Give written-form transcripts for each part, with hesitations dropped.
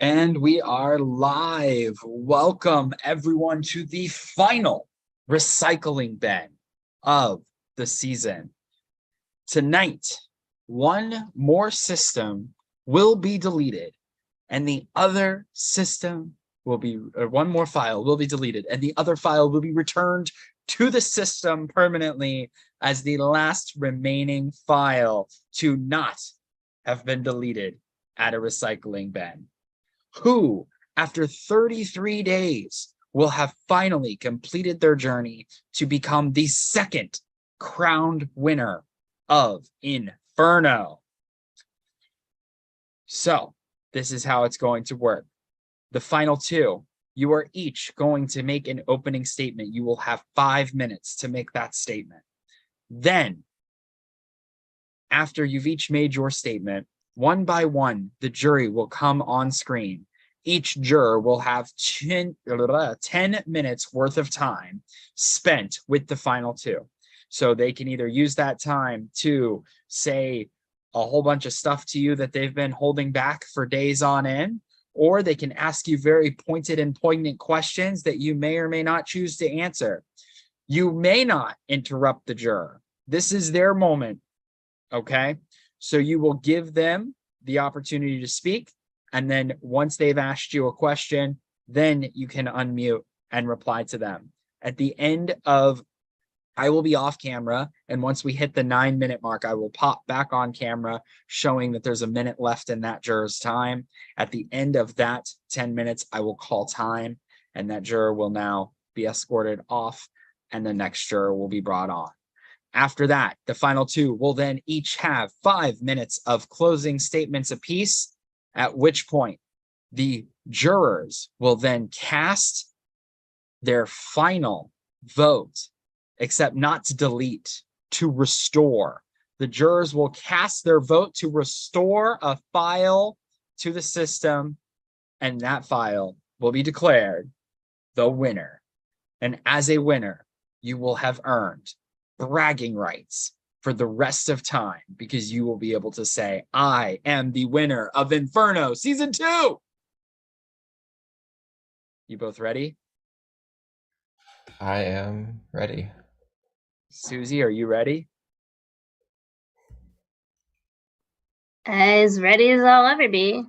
And we are live. Welcome everyone to the final recycling bin of the season. Tonight, one more system will be deleted, and the other system will be, or one more file will be deleted, and the other file will be returned to the system permanently as the last remaining file to not have been deleted at a recycling bin. Who, after 33 days, will have finally completed their journey to become the second crowned winner of Inferno. So, this is how it's going to work. The final two, you are each going to make an opening statement. You will have 5 minutes to make that statement. Then, after you've each made your statement, one by one, the jury will come on screen. Each juror will have 10 minutes worth of time spent with the final two. So they can either use that time to say a whole bunch of stuff to you that they've been holding back for days on end, or they can ask you very pointed and poignant questions that you may or may not choose to answer. You may not interrupt the juror. This is their moment, okay? So you will give them the opportunity to speak. And then once they've asked you a question, then you can unmute and reply to them. At the end of, I will be off camera. And once we hit the 9-minute mark, I will pop back on camera, showing that there's a minute left in that juror's time. At the end of that 10 minutes, I will call time, and that juror will now be escorted off, and the next juror will be brought on. After that, the final two will then each have 5 minutes of closing statements apiece, at which point the jurors will then cast their final vote, except not to delete, to restore. The jurors will cast their vote to restore a file to the system, and that file will be declared the winner. And as a winner, you will have earned bragging rights for the rest of time, because you will be able to say, I am the winner of Inferno Season 2! You both ready? I am ready. Susie, are you ready? As ready as I'll ever be.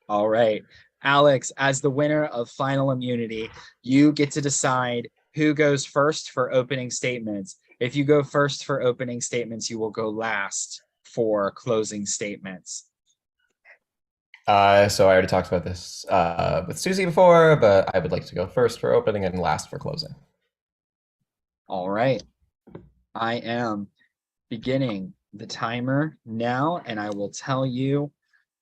All right. Alex, as the winner of Final Immunity, you get to decide who goes first for opening statements. If you go first for opening statements, you will go last for closing statements. So I already talked about this with Susie before, but I would like to go first for opening and last for closing. All right. I am beginning the timer now, and I will tell you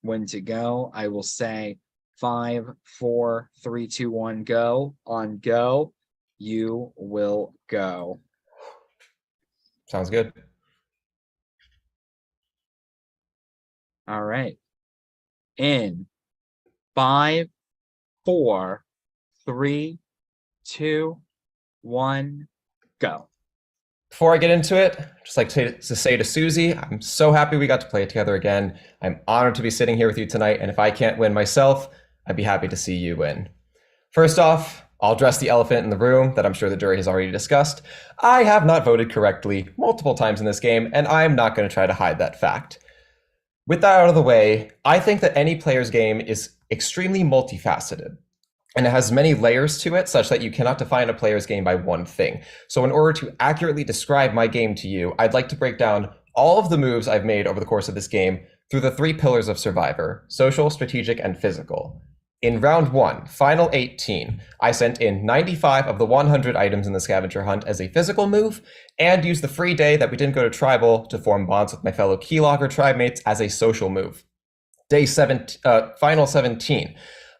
when to go. I will say 5, 4, 3, 2, 1, go. On go, you will go. Sounds good. All right. In 5, 4, 3, 2, 1, go. Before I get into it, I'd just like to say to Susie, I'm so happy we got to play it together again. I'm honored to be sitting here with you tonight, and if I can't win myself, I'd be happy to see you win. First off, I'll address the elephant in the room that I'm sure the jury has already discussed. I have not voted correctly multiple times in this game, and I'm not going to try to hide that fact. With that out of the way, I think that any player's game is extremely multifaceted, and it has many layers to it such that you cannot define a player's game by one thing. So in order to accurately describe my game to you, I'd like to break down all of the moves I've made over the course of this game through the 3 pillars of Survivor: social, strategic, and physical. In round 1, final 18, I sent in 95 of the 100 items in the scavenger hunt as a physical move, and used the free day that we didn't go to tribal to form bonds with my fellow keylogger tribe mates as a social move. Final 17,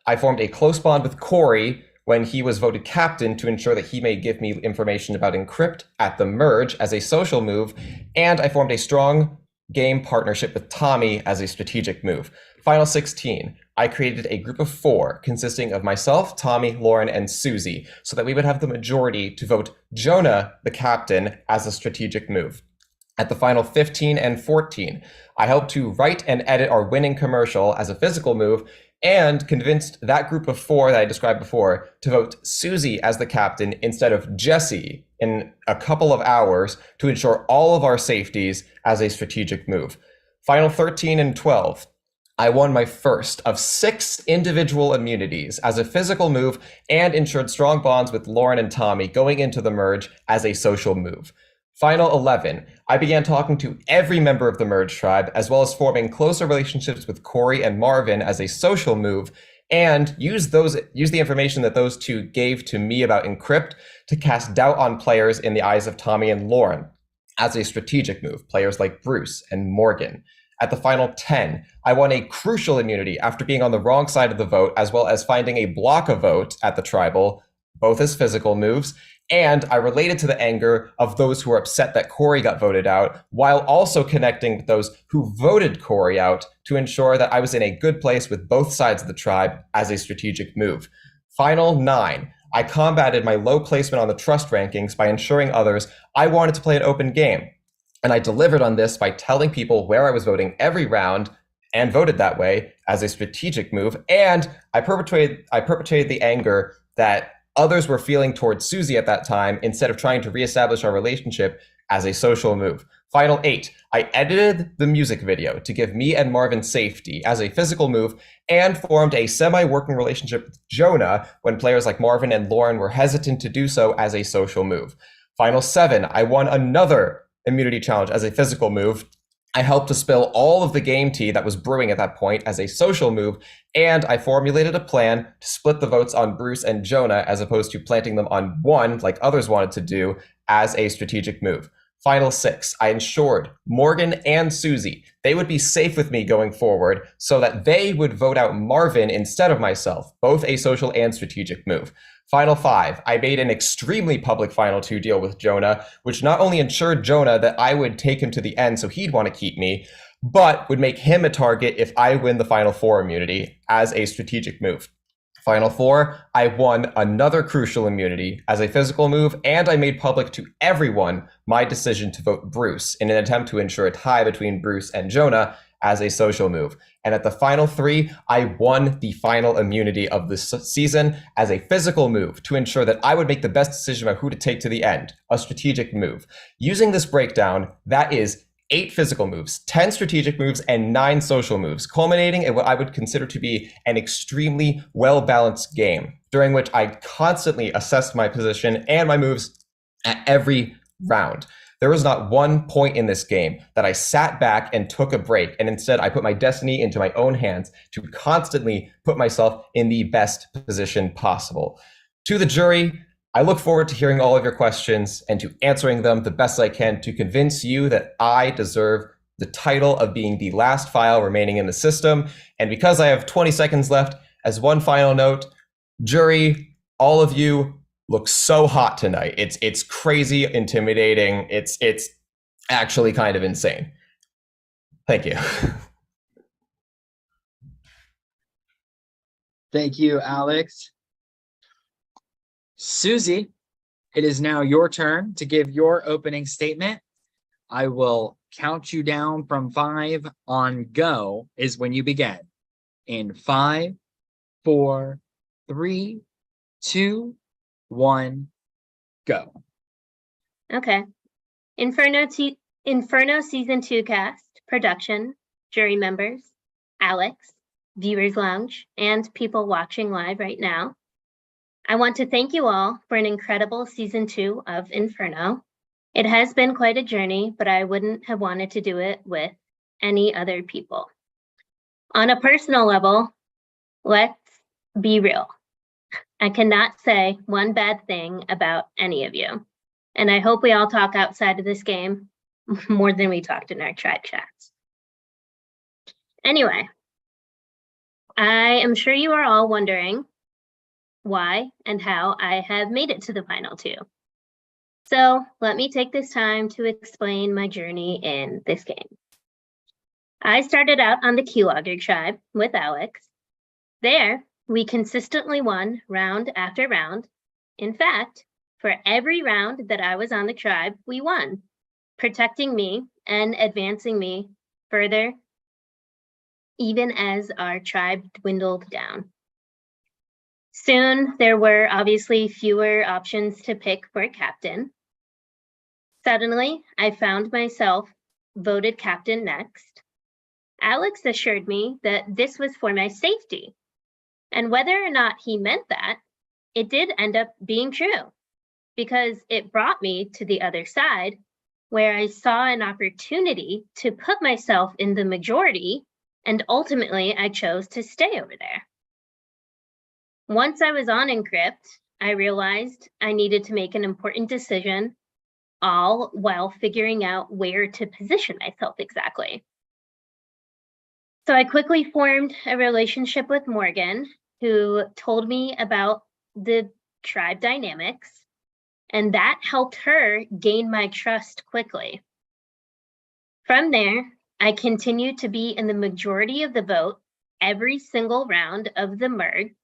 I formed a close bond with Corey when he was voted captain to ensure that he may give me information about Encrypt at the merge as a social move, and I formed a strong game partnership with Tommy as a strategic move. Final 16, I created a group of 4 consisting of myself, Tommy, Lauren, and Susie, so that we would have the majority to vote Jonah, the captain, as a strategic move. At the final 15 and 14, I helped to write and edit our winning commercial as a physical move and convinced that group of 4 that I described before to vote Susie as the captain instead of Jesse in a couple of hours to ensure all of our safeties as a strategic move. Final 13 and 12, I won my first of 6 individual immunities as a physical move and ensured strong bonds with Lauren and Tommy going into the merge as a social move. Final 11, I began talking to every member of the merge tribe, as well as forming closer relationships with Corey and Marvin as a social move, and use the information that those two gave to me about Encrypt to cast doubt on players in the eyes of Tommy and Lauren as a strategic move, players like Bruce and Morgan. At the final 10, I won a crucial immunity after being on the wrong side of the vote, as well as finding a block a vote at the tribal, both as physical moves, and I related to the anger of those who were upset that Corey got voted out, while also connecting with those who voted Corey out to ensure that I was in a good place with both sides of the tribe as a strategic move. Final 9, I combated my low placement on the trust rankings by ensuring others I wanted to play an open game. And I delivered on this by telling people where I was voting every round and voted that way as a strategic move. And I perpetrated the anger that others were feeling towards Susie at that time instead of trying to reestablish our relationship as a social move. Final 8, I edited the music video to give me and Marvin safety as a physical move and formed a semi-working relationship with Jonah when players like Marvin and Lauren were hesitant to do so as a social move. Final 7, I won another immunity challenge as a physical move. I helped to spill all of the game tea that was brewing at that point as a social move, and I formulated a plan to split the votes on Bruce and Jonah as opposed to planting them on one like others wanted to do as a strategic move. Final 6, I ensured Morgan and Susie, they would be safe with me going forward so that they would vote out Marvin instead of myself, both a social and strategic move. Final 5, I made an extremely public Final 2 deal with Jonah, which not only ensured Jonah that I would take him to the end so he'd want to keep me, but would make him a target if I win the Final 4 immunity as a strategic move. Final 4, I won another crucial immunity as a physical move, and I made public to everyone my decision to vote Bruce in an attempt to ensure a tie between Bruce and Jonah as a social move. And at the final 3, I won the final immunity of this season as a physical move to ensure that I would make the best decision about who to take to the end, a strategic move. Using this breakdown, that is 8 physical moves, 10 strategic moves, and 9 social moves, culminating in what I would consider to be an extremely well-balanced game, during which I constantly assessed my position and my moves at every round. There was not one point in this game that I sat back and took a break, and instead I put my destiny into my own hands to constantly put myself in the best position possible. To the jury, I look forward to hearing all of your questions and to answering them the best I can to convince you that I deserve the title of being the last file remaining in the system. And because I have 20 seconds left, as one final note, jury, all of you look so hot tonight. It's crazy, intimidating. It's actually kind of insane. Thank you. Thank you, Alex. Susie, it is now your turn to give your opening statement. I will count you down from 5 on go is when you begin. In 5, 4, 3, 2, 1, go. Okay. Inferno Season 2 cast, production, jury members, Alex, Viewers Lounge, and people watching live right now. I want to thank you all for an incredible Season 2 of Inferno. It has been quite a journey, but I wouldn't have wanted to do it with any other people. On a personal level, let's be real. I cannot say one bad thing about any of you. And I hope we all talk outside of this game more than we talked in our tribe chats. Anyway, I am sure you are all wondering why and how I have made it to the final 2. So let me take this time to explain my journey in this game. I started out on the Keylogger tribe with Alex. There, we consistently won round after round. In fact, for every round that I was on the tribe, we won. protecting me and advancing me further, even as our tribe dwindled down. Soon, there were obviously fewer options to pick for captain. Suddenly, I found myself voted captain next. Alex assured me that this was for my safety. And whether or not he meant that, it did end up being true, because it brought me to the other side, where I saw an opportunity to put myself in the majority, and ultimately I chose to stay over there. Once I was on Encrypt, I realized I needed to make an important decision, all while figuring out where to position myself exactly. So I quickly formed a relationship with Morgan, who told me about the tribe dynamics, and that helped her gain my trust quickly. From there, I continued to be in the majority of the vote every single round of the merge,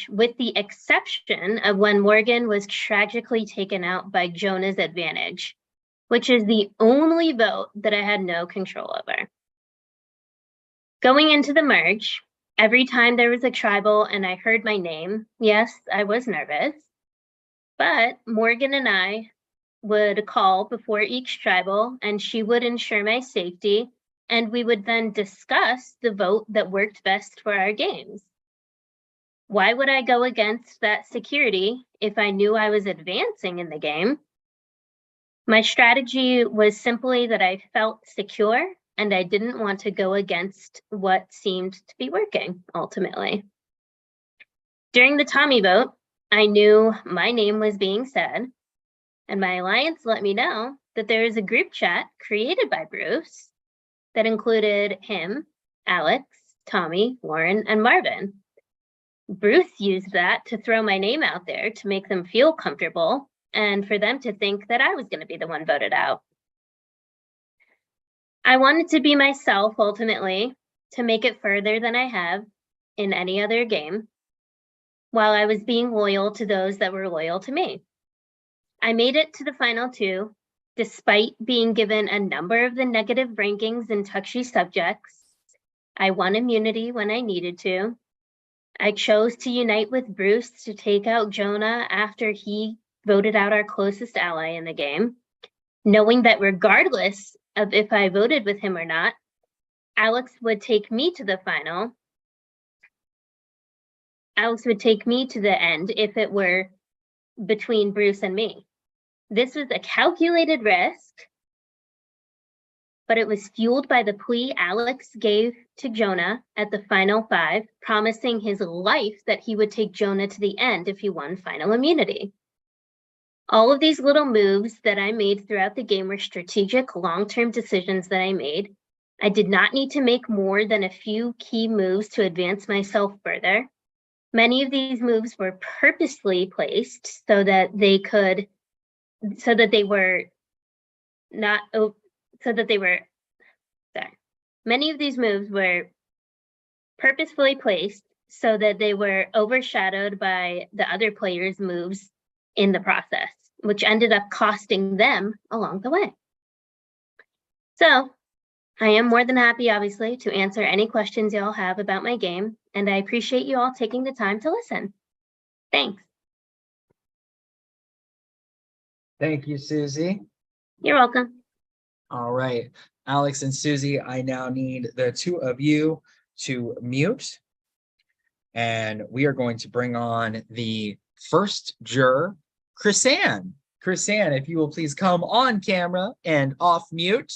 with the exception of when Morgan was tragically taken out by Jonah's advantage, which is the only vote that I had no control over. Going into the merge, every time there was a tribal and I heard my name, yes, I was nervous, but Morgan and I would call before each tribal, and she would ensure my safety, and we would then discuss the vote that worked best for our games. Why would I go against that security if I knew I was advancing in the game? My strategy was simply that I felt secure and I didn't want to go against what seemed to be working ultimately. During the Tommy vote, I knew my name was being said, and my alliance let me know that there is a group chat created by Bruce that included him, Alex, Tommy, Lauren, and Marvin. Bruce used that to throw my name out there to make them feel comfortable and for them to think that I was going to be the one voted out. I wanted to be myself ultimately, to make it further than I have in any other game, while I was being loyal to those that were loyal to me. I made it to the final two, despite being given a number of the negative rankings in touchy subjects. I won immunity when I needed to. I chose to unite with Bruce to take out Jonah after he voted out our closest ally in the game, knowing that regardless of if I voted with him or not, Alex would take me to the final. Alex would take me to the end if it were between Bruce and me. This was a calculated risk, but it was fueled by the plea Alex gave to Jonah at the final 5, promising his life that he would take Jonah to the end if he won final immunity. All of these little moves that I made throughout the game were strategic, long-term decisions that I made. I did not need to make more than a few key moves to advance myself further. Many of these moves were purposely placed so that they were Many of these moves were purposefully placed so that they were overshadowed by the other players' moves in the process, which ended up costing them along the way. So I am more than happy, obviously, to answer any questions y'all have about my game, and I appreciate you all taking the time to listen. Thanks. Thank you, Susie. You're welcome. All right, Alex and Susie, I now need the two of you to mute. And we are going to bring on the first juror, Chrisanne. Chrisanne, if you will please come on camera and off mute.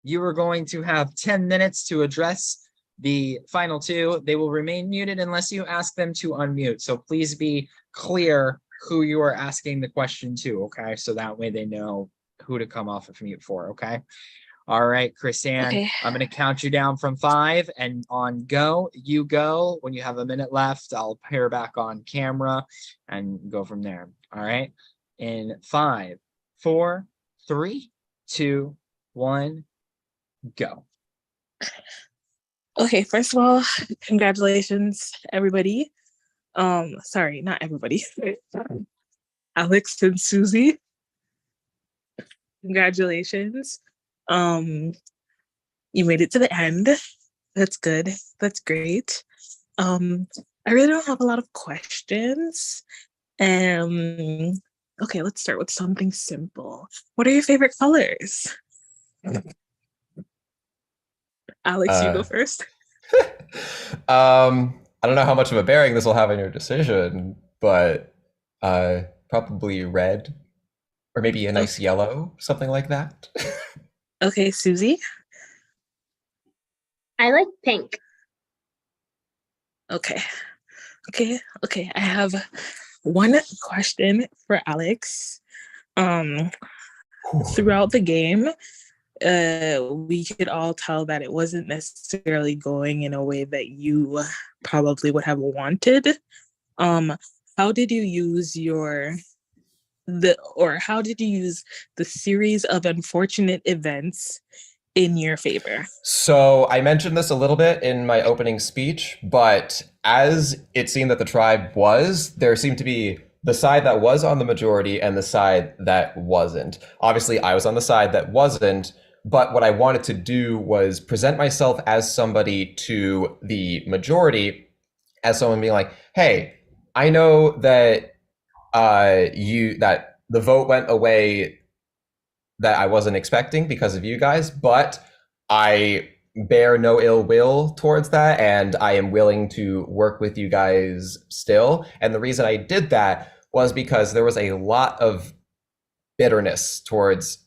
You are going to have 10 minutes to address the final two. They will remain muted unless you ask them to unmute. So please be clear who you are asking the question to, okay? So that way they know who to come off of mute for, okay? All right, Chrisanne, okay. I'm going to count you down from 5 and on go. You go. When you have a minute left, I'll pair back on camera and go from there. All right. In 5, 4, 3, 2, 1, go. Okay, first of all, congratulations, everybody. Sorry, not everybody. Alex and Susie. Congratulations. Um, you made it to the end. That's good. That's great. I really don't have a lot of questions. Okay, let's start with something simple. What are your favorite colors? Alex, you go first. I don't know how much of a bearing this will have on your decision, but probably red, or maybe a nice yellow, something like that. Okay, Susie. I like pink. Okay. I have one question for Alex. Throughout the game, we could all tell that it wasn't necessarily going in a way that you probably would have wanted. How did you use how did you use the series of unfortunate events in your favor? So I mentioned this a little bit in my opening speech, but as it seemed that the tribe there seemed to be the side that was on the majority and the side that wasn't. Obviously, I was on the side that wasn't, but what I wanted to do was present myself as somebody to the majority, as someone being like, hey, I know that that the vote went away that I wasn't expecting because of you guys, but I bear no ill will towards that, and I am willing to work with you guys still. And the reason I did that was because there was a lot of bitterness towards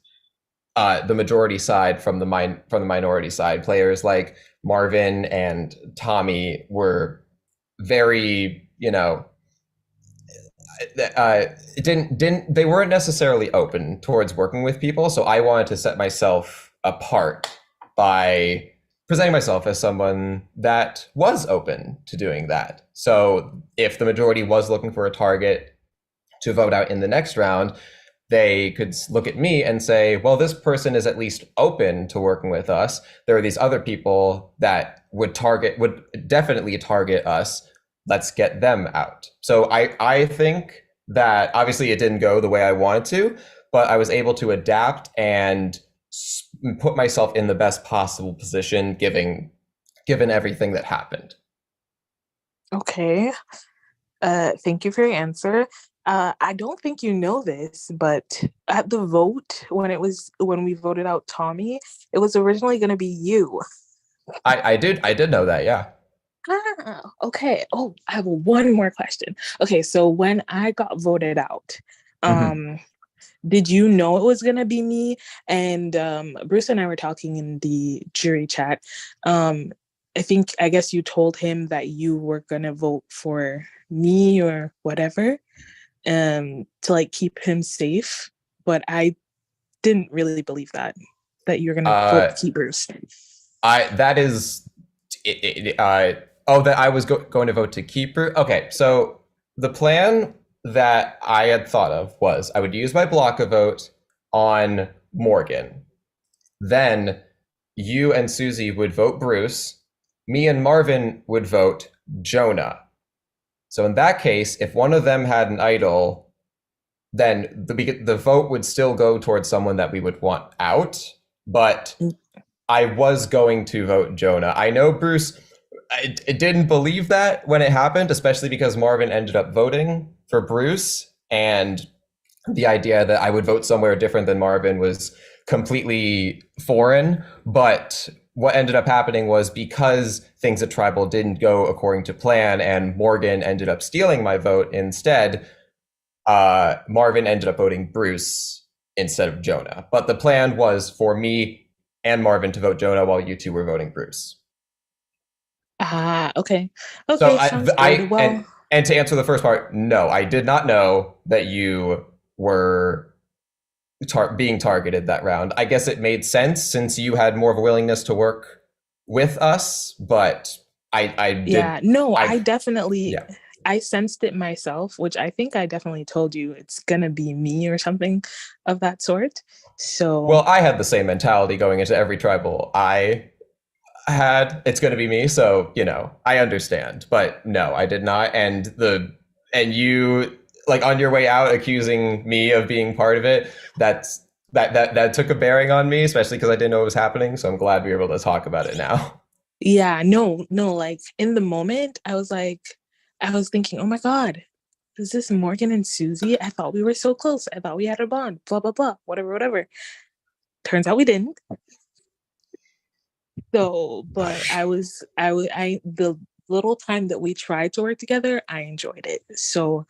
the majority side from the minority side. Players like Marvin and Tommy were very, they weren't necessarily open towards working with people. So I wanted to set myself apart by presenting myself as someone that was open to doing that. So if the majority was looking for a target to vote out in the next round, they could look at me and say, well, this person is at least open to working with us. There are these other people that would definitely target us. Let's get them out. So I think that obviously it didn't go the way I wanted to, but I was able to adapt and put myself in the best possible position given everything that happened. Okay. Thank you for your answer. I don't think you know this, but at the vote, when we voted out Tommy, it was originally going to be you. I did know that, yeah. Okay. Oh, I have one more question. Okay, so when I got voted out, did you know it was gonna be me? And Bruce and I were talking in the jury chat. I guess you told him that you were gonna vote for me or whatever, to like keep him safe. But I didn't really believe that you were gonna vote to keep Bruce. That I was going to vote to keep Bruce. Okay, so the plan that I had thought of was I would use my block a vote on Morgan. Then you and Susie would vote Bruce. Me and Marvin would vote Jonah. So in that case, if one of them had an idol, then the vote would still go towards someone that we would want out. But I was going to vote Jonah. I know Bruce I didn't believe that when it happened, especially because Marvin ended up voting for Bruce, and the idea that I would vote somewhere different than Marvin was completely foreign. But what ended up happening was because things at Tribal didn't go according to plan and Morgan ended up stealing my vote instead, Marvin ended up voting Bruce instead of Jonah. But the plan was for me and Marvin to vote Jonah while you two were voting Bruce. Okay. So sounds good. Well, and to answer the first part, no, I did not know that you were being targeted that round. I guess it made sense since you had more of a willingness to work with us, but I definitely, I sensed it myself, which I think I definitely told you it's gonna be me or something of that sort. So, well, I had the same mentality going into every tribal I had. It's going to be me, so I understand, but no, I did not. And you, like, on your way out accusing me of being part of it, that's that took a bearing on me, especially because I didn't know what was happening. So I'm glad we were able to talk about it now. Yeah, no, like in the moment, I was thinking, oh my God, is this Morgan and Susie? I thought we were so close. I thought we had a bond, blah, blah, blah, whatever. Turns out we didn't. So, but the little time that we tried to work together, I enjoyed it. So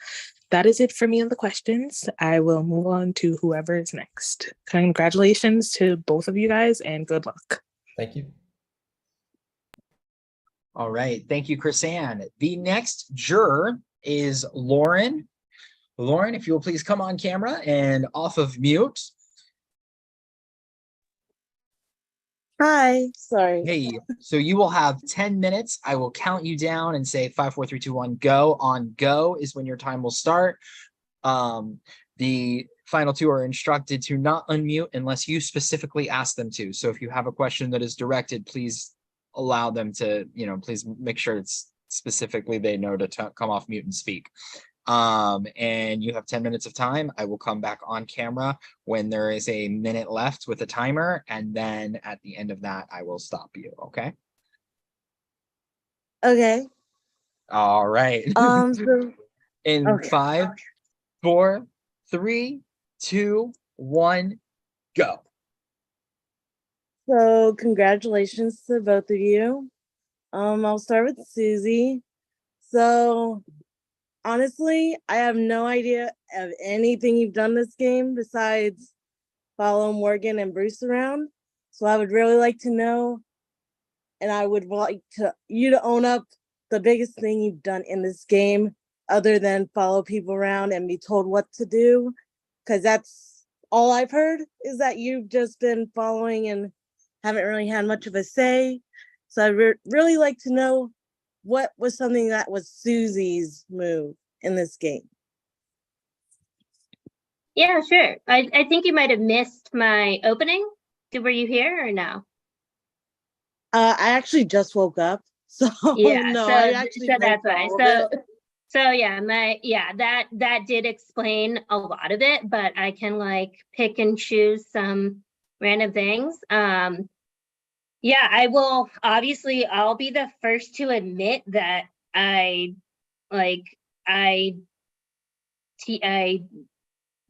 that is it for me on the questions. I will move on to whoever is next. Congratulations to both of you guys and good luck. Thank you. All right. Thank you, Chris-Ann. The next juror is Lauren. Lauren, if you will please come on camera and off of mute. Hi, sorry. Hey, so you will have 10 minutes. I will count you down and say 5, 4, 3, 2, 1, go. On go is when your time will start. The final two are instructed to not unmute unless you specifically ask them to. So if you have a question that is directed, please allow them to, please make sure it's specifically they know to come off mute and speak. And you have 10 minutes of time. I will come back on camera when there is a minute left with a timer, and then at the end of that, I will stop you. Okay. Okay. All right. So, In okay. 5, 4, 3, 2, 1, go. So congratulations to both of you. I'll start with Susie. So honestly, I have no idea of anything you've done this game besides follow Morgan and Bruce around. So I would really like to know, and I would like you to own up the biggest thing you've done in this game, other than follow people around and be told what to do, because that's all I've heard is that you've just been following and haven't really had much of a say. So I'd really like to know what was something that was Susie's move in this game. Yeah, sure. I think you might have missed my opening. Were you here or no? I actually just woke up, so Yeah, no, so, I actually so missed that's why. all of it. So yeah, that did explain a lot of it, but I can like pick and choose some random things. Yeah, I'll be the first to admit that I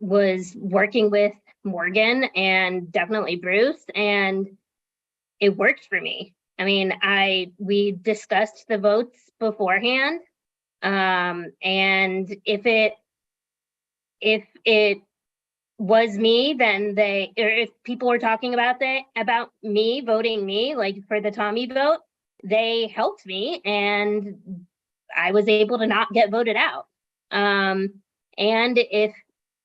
was working with Morgan and definitely Bruce, and it worked for me. I mean, we discussed the votes beforehand. And if it was me, then or if people were talking about me voting me, like for the Tommy vote, they helped me and I was able to not get voted out. And if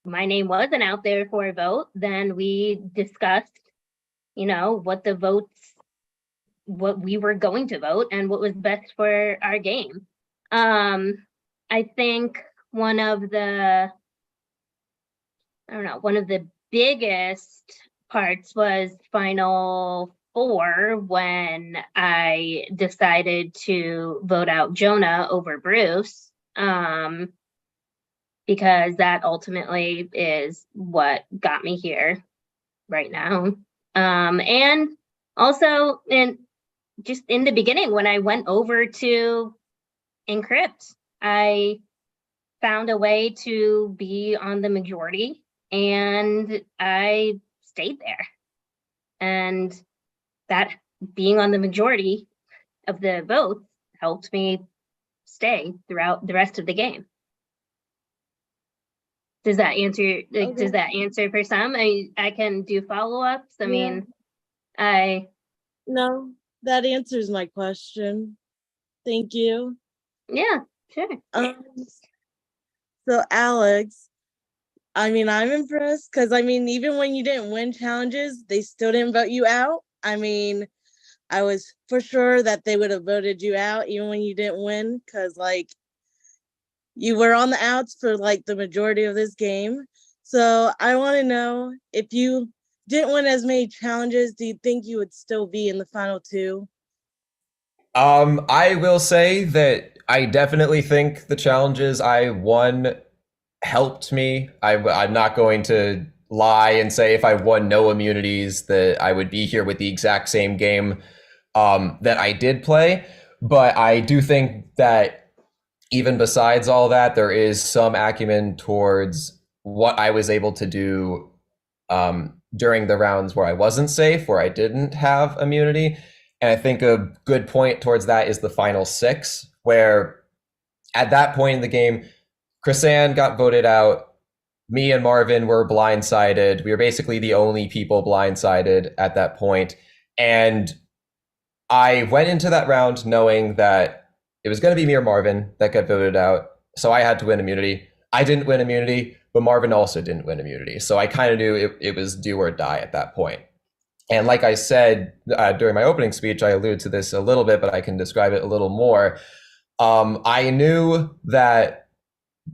my name wasn't out there for a vote, then we discussed, what we were going to vote and what was best for our game. I think one of the biggest parts was Final 4 when I decided to vote out Jonah over Bruce, because that ultimately is what got me here right now. And also, just in the beginning, when I went over to Encrypt, I found a way to be on the majority and I stayed there. And that being on the majority of the votes helped me stay throughout the rest of the game. Does that answer? Okay. Does that answer for some? I can do follow-ups. No, that answers my question. Thank you. Yeah, sure. So Alex, I'm impressed because even when you didn't win challenges, they still didn't vote you out. I was for sure that they would have voted you out even when you didn't win, because you were on the outs for the majority of this game. So I want to know, if you didn't win as many challenges, do you think you would still be in the final 2? I will say that I definitely think the challenges I won helped me. I'm not going to lie and say if I won no immunities that I would be here with the exact same game that I did play. But I do think that even besides all that, there is some acumen towards what I was able to do during the rounds where I wasn't safe, where I didn't have immunity. And I think a good point towards that is the final 6, where at that point in the game, Chrisanne got voted out. Me and Marvin were blindsided. We were basically the only people blindsided at that point. And I went into that round knowing that it was going to be me or Marvin that got voted out. So I had to win immunity. I didn't win immunity, but Marvin also didn't win immunity. So I kind of knew it was do or die at that point. And like I said during my opening speech, I alluded to this a little bit, but I can describe it a little more. I knew that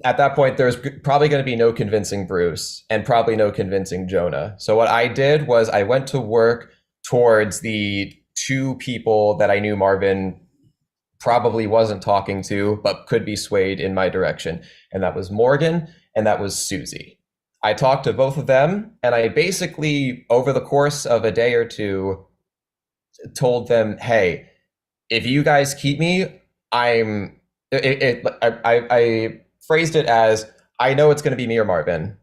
at that point, there's probably going to be no convincing Bruce and probably no convincing Jonah. So what I did was I went to work towards the 2 people that I knew Marvin probably wasn't talking to, but could be swayed in my direction. And that was Morgan and that was Susie. I talked to both of them, and I basically, over the course of a day or 2, told them, hey, if you guys keep me, I phrased it as, I know it's going to be me or Marvin.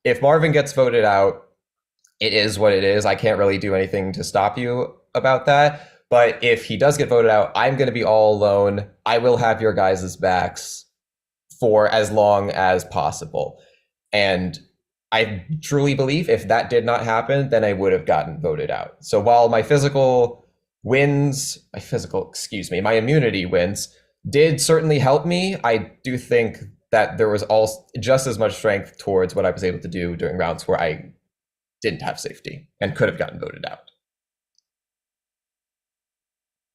If Marvin gets voted out, it is what it is. I can't really do anything to stop you about that. But if he does get voted out, I'm going to be all alone. I will have your guys' backs for as long as possible. And I truly believe if that did not happen, then I would have gotten voted out. So while my immunity wins did certainly help me, I do think that there was all just as much strength towards what I was able to do during rounds where I didn't have safety and could have gotten voted out.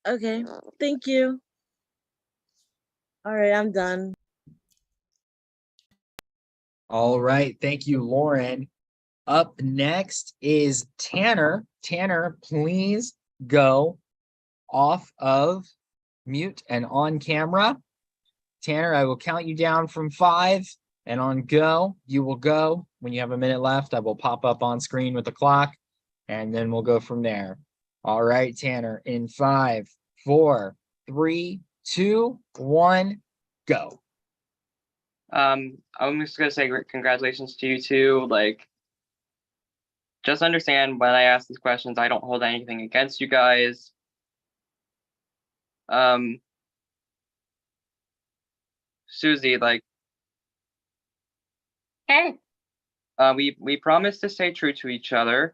Okay, thank you. All right, I'm done. All right. Thank you, Lauren. Up next is Tanner. Tanner, please go off of mute and on camera. Tanner, I will count you down from 5, and on go, you will go. When you have a minute left, I will pop up on screen with the clock, and then we'll go from there. All right, Tanner, in 5, 4, 3, 2, 1, go. I'm just gonna say congratulations to you two. Like, just understand when I ask these questions, I don't hold anything against you guys. Susie, like, Hey, we promised to stay true to each other,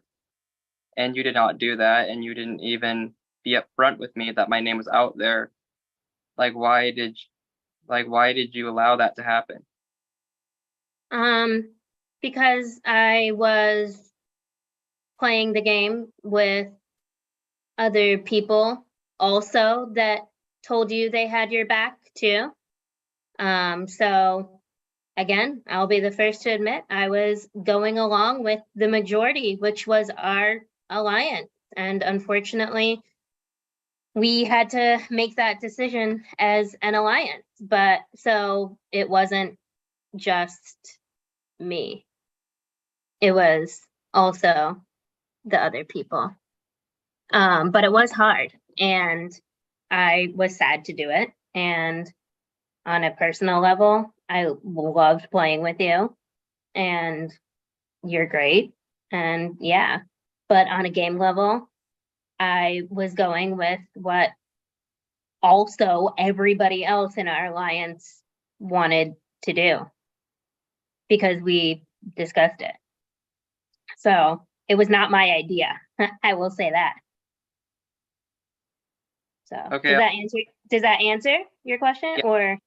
and you did not do that, and you didn't even be upfront with me that my name was out there. Like, why did you allow that to happen? because I was playing the game with other people also that told you they had your back too. So again, I'll be the first to admit I was going along with the majority, which was our alliance. And unfortunately, we had to make that decision as an alliance. But so it wasn't just me. It was also the other people. But it was hard, and I was sad to do it. And on a personal level, I loved playing with you, and you're great. And yeah, but on a game level, I was going with what also everybody else in our alliance wanted to do because we discussed it. So it was not my idea. I will say that. So Okay. does that answer your question? Yeah. Or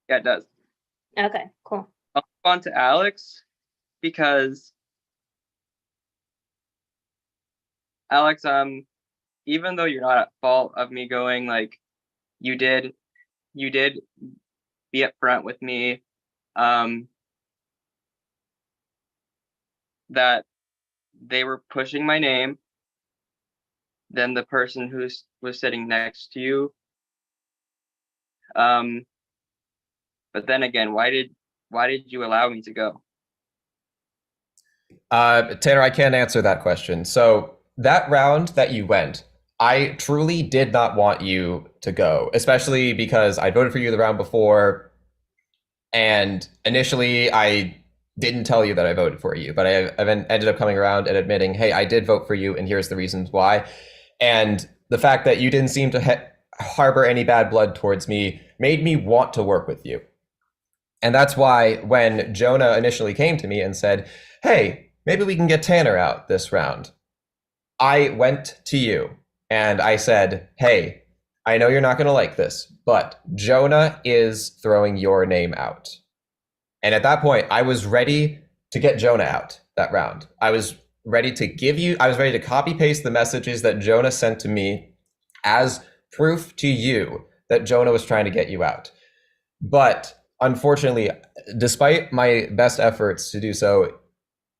Yeah, it does. okay, cool. I'll move on to Alex, because Alex, even though you're not at fault of me going, like, you did be upfront with me, that they were pushing my name, then the person who was sitting next to you. But then again, why did you allow me to go? Tanner, I can't answer that question. So that round that you went, I truly did not want you to go, especially because I voted for you the round before. And initially, I didn't tell you that I voted for you, but I ended up coming around and admitting, hey, I did vote for you, and here's the reasons why. And the fact that you didn't seem to harbor any bad blood towards me made me want to work with you. And that's why when Jonah initially came to me and said, hey, maybe we can get Tanner out this round, I went to you and I said, hey, I know you're not going to like this, but Jonah is throwing your name out. And at that point, I was ready to get Jonah out that round. I was ready to copy paste the messages that Jonah sent to me as proof to you that Jonah was trying to get you out. But unfortunately, despite my best efforts to do so,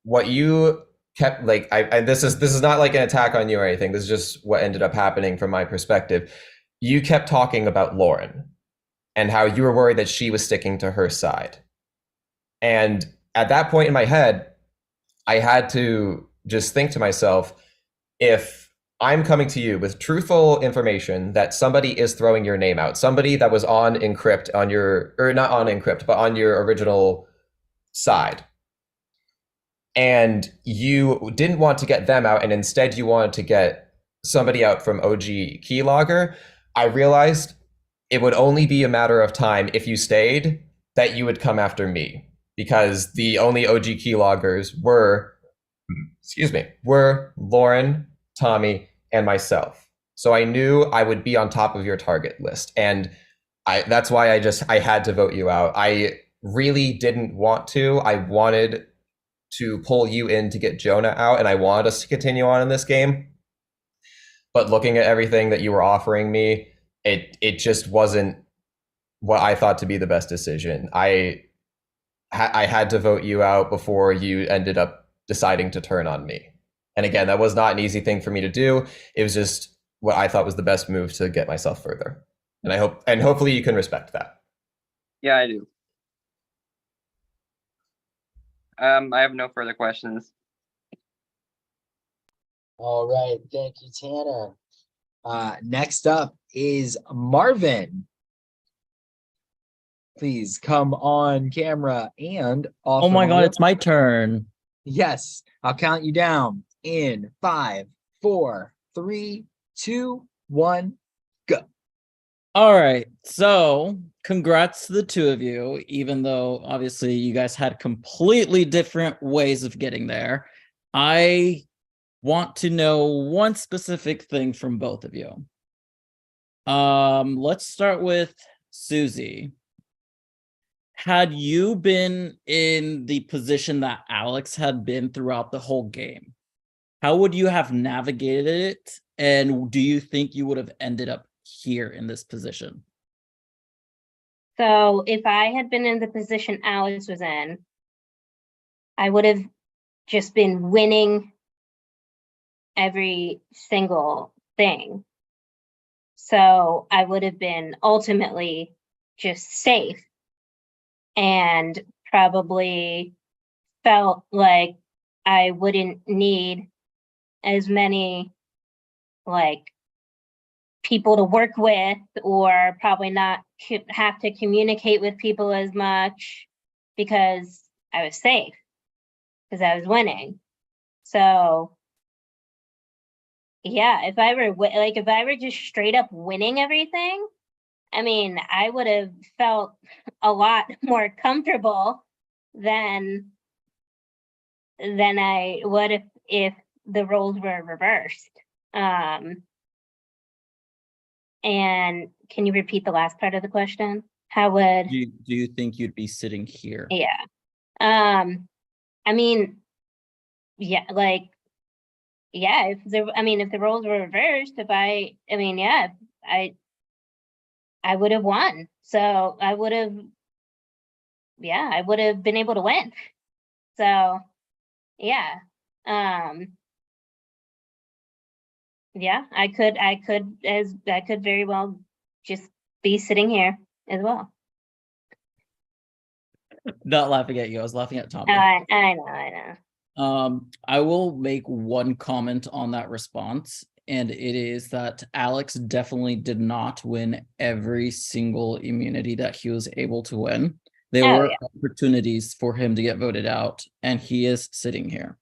what you kept, like, this is not like an attack on you or anything. This is just what ended up happening from my perspective. You kept talking about Lauren and how you were worried that she was sticking to her side. And at that point in my head, I had to just think to myself, if I'm coming to you with truthful information that somebody is throwing your name out, somebody that was on Encrypt on your, or not on Encrypt, but on your original side, and you didn't want to get them out, and instead you wanted to get somebody out from OG Keylogger, I realized it would only be a matter of time if you stayed that you would come after me, because the only OG Keyloggers were Lauren, Tommy, and myself. So I knew I would be on top of your target list, and that's why I had to vote you out. I really didn't want to. I wanted to pull you in to get Jonah out, and I wanted us to continue on in this game. But looking at everything that you were offering me, it just wasn't what I thought to be the best decision. I had to vote you out before you ended up deciding to turn on me. And again, that was not an easy thing for me to do. It was just what I thought was the best move to get myself further. And hopefully you can respect that. Yeah, I do. I have no further questions. All right, thank you, Tanner. Next up is Marvin. Please come on camera and off. Oh my God, audio. it's my turn. Yes, I'll count you down in 5, 4, 3, 2, 1, go. All right, so congrats to the two of you, even though obviously you guys had completely different ways of getting there. I want to know one specific thing from both of you. Let's start with Susie. Had you been in the position that Alex had been throughout the whole game, how would you have navigated it? And do you think you would have ended up here in this position? So if I had been in the position Alex was in, I would have just been winning every single thing. So I would have been ultimately just safe and probably felt like I wouldn't need as many like people to work with, or probably not have to communicate with people as much because I was safe, because I was winning. So yeah, if I were just straight up winning everything, I mean, I would have felt a lot more comfortable than I would if the roles were reversed. And can you repeat the last part of the question? How would Do you think you'd be sitting here? Yeah. I mean, yeah, like, yeah, if the roles were reversed, I would have won. So I would have been able to win. So yeah. Yeah, I could very well just be sitting here as well. Not laughing at you, I was laughing at Tommy. I know. I will make one comment on that response, and it is that Alex definitely did not win every single immunity that he was able to win. There Oh, were yeah. opportunities for him to get voted out, and he is sitting here.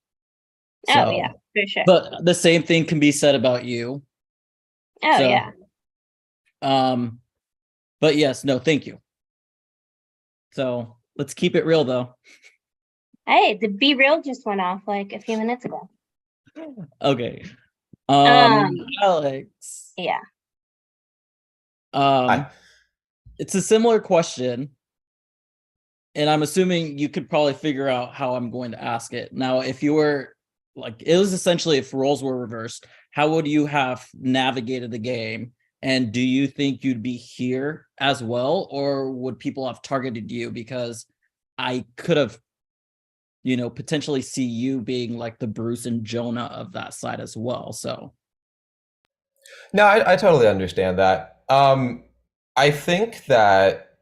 Oh, So, yeah, for sure. but the same thing can be said about you. Oh, So, yeah. But yes, no, thank you. So let's keep it real though. Hey, the Be Real just went off like a few minutes ago. Okay. Um, Alex. Yeah. Hi. It's a similar question. And I'm assuming you could probably figure out how I'm going to ask it. Now, if you were like, it was essentially if roles were reversed, how would you have navigated the game? And do you think you'd be here as well? Or would people have targeted you? Because I could have, potentially see you being like the Bruce and Jonah of that side as well. So. No, I totally understand that. I think that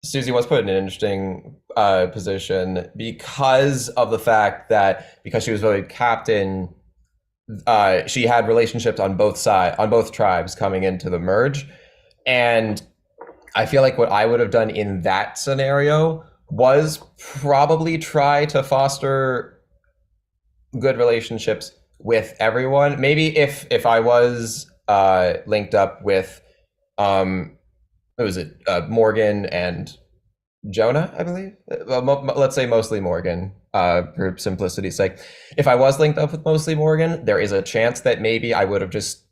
Susie was put in an interesting position because of the fact that because she was voted captain, she had relationships on both tribes coming into the merge, and I feel like what I would have done in that scenario was probably try to foster good relationships with everyone. Maybe if I was linked up with what was it, Morgan and Jonah, I believe. Let's say mostly Morgan, for simplicity's sake. If I was linked up with mostly Morgan, there is a chance that maybe I would have just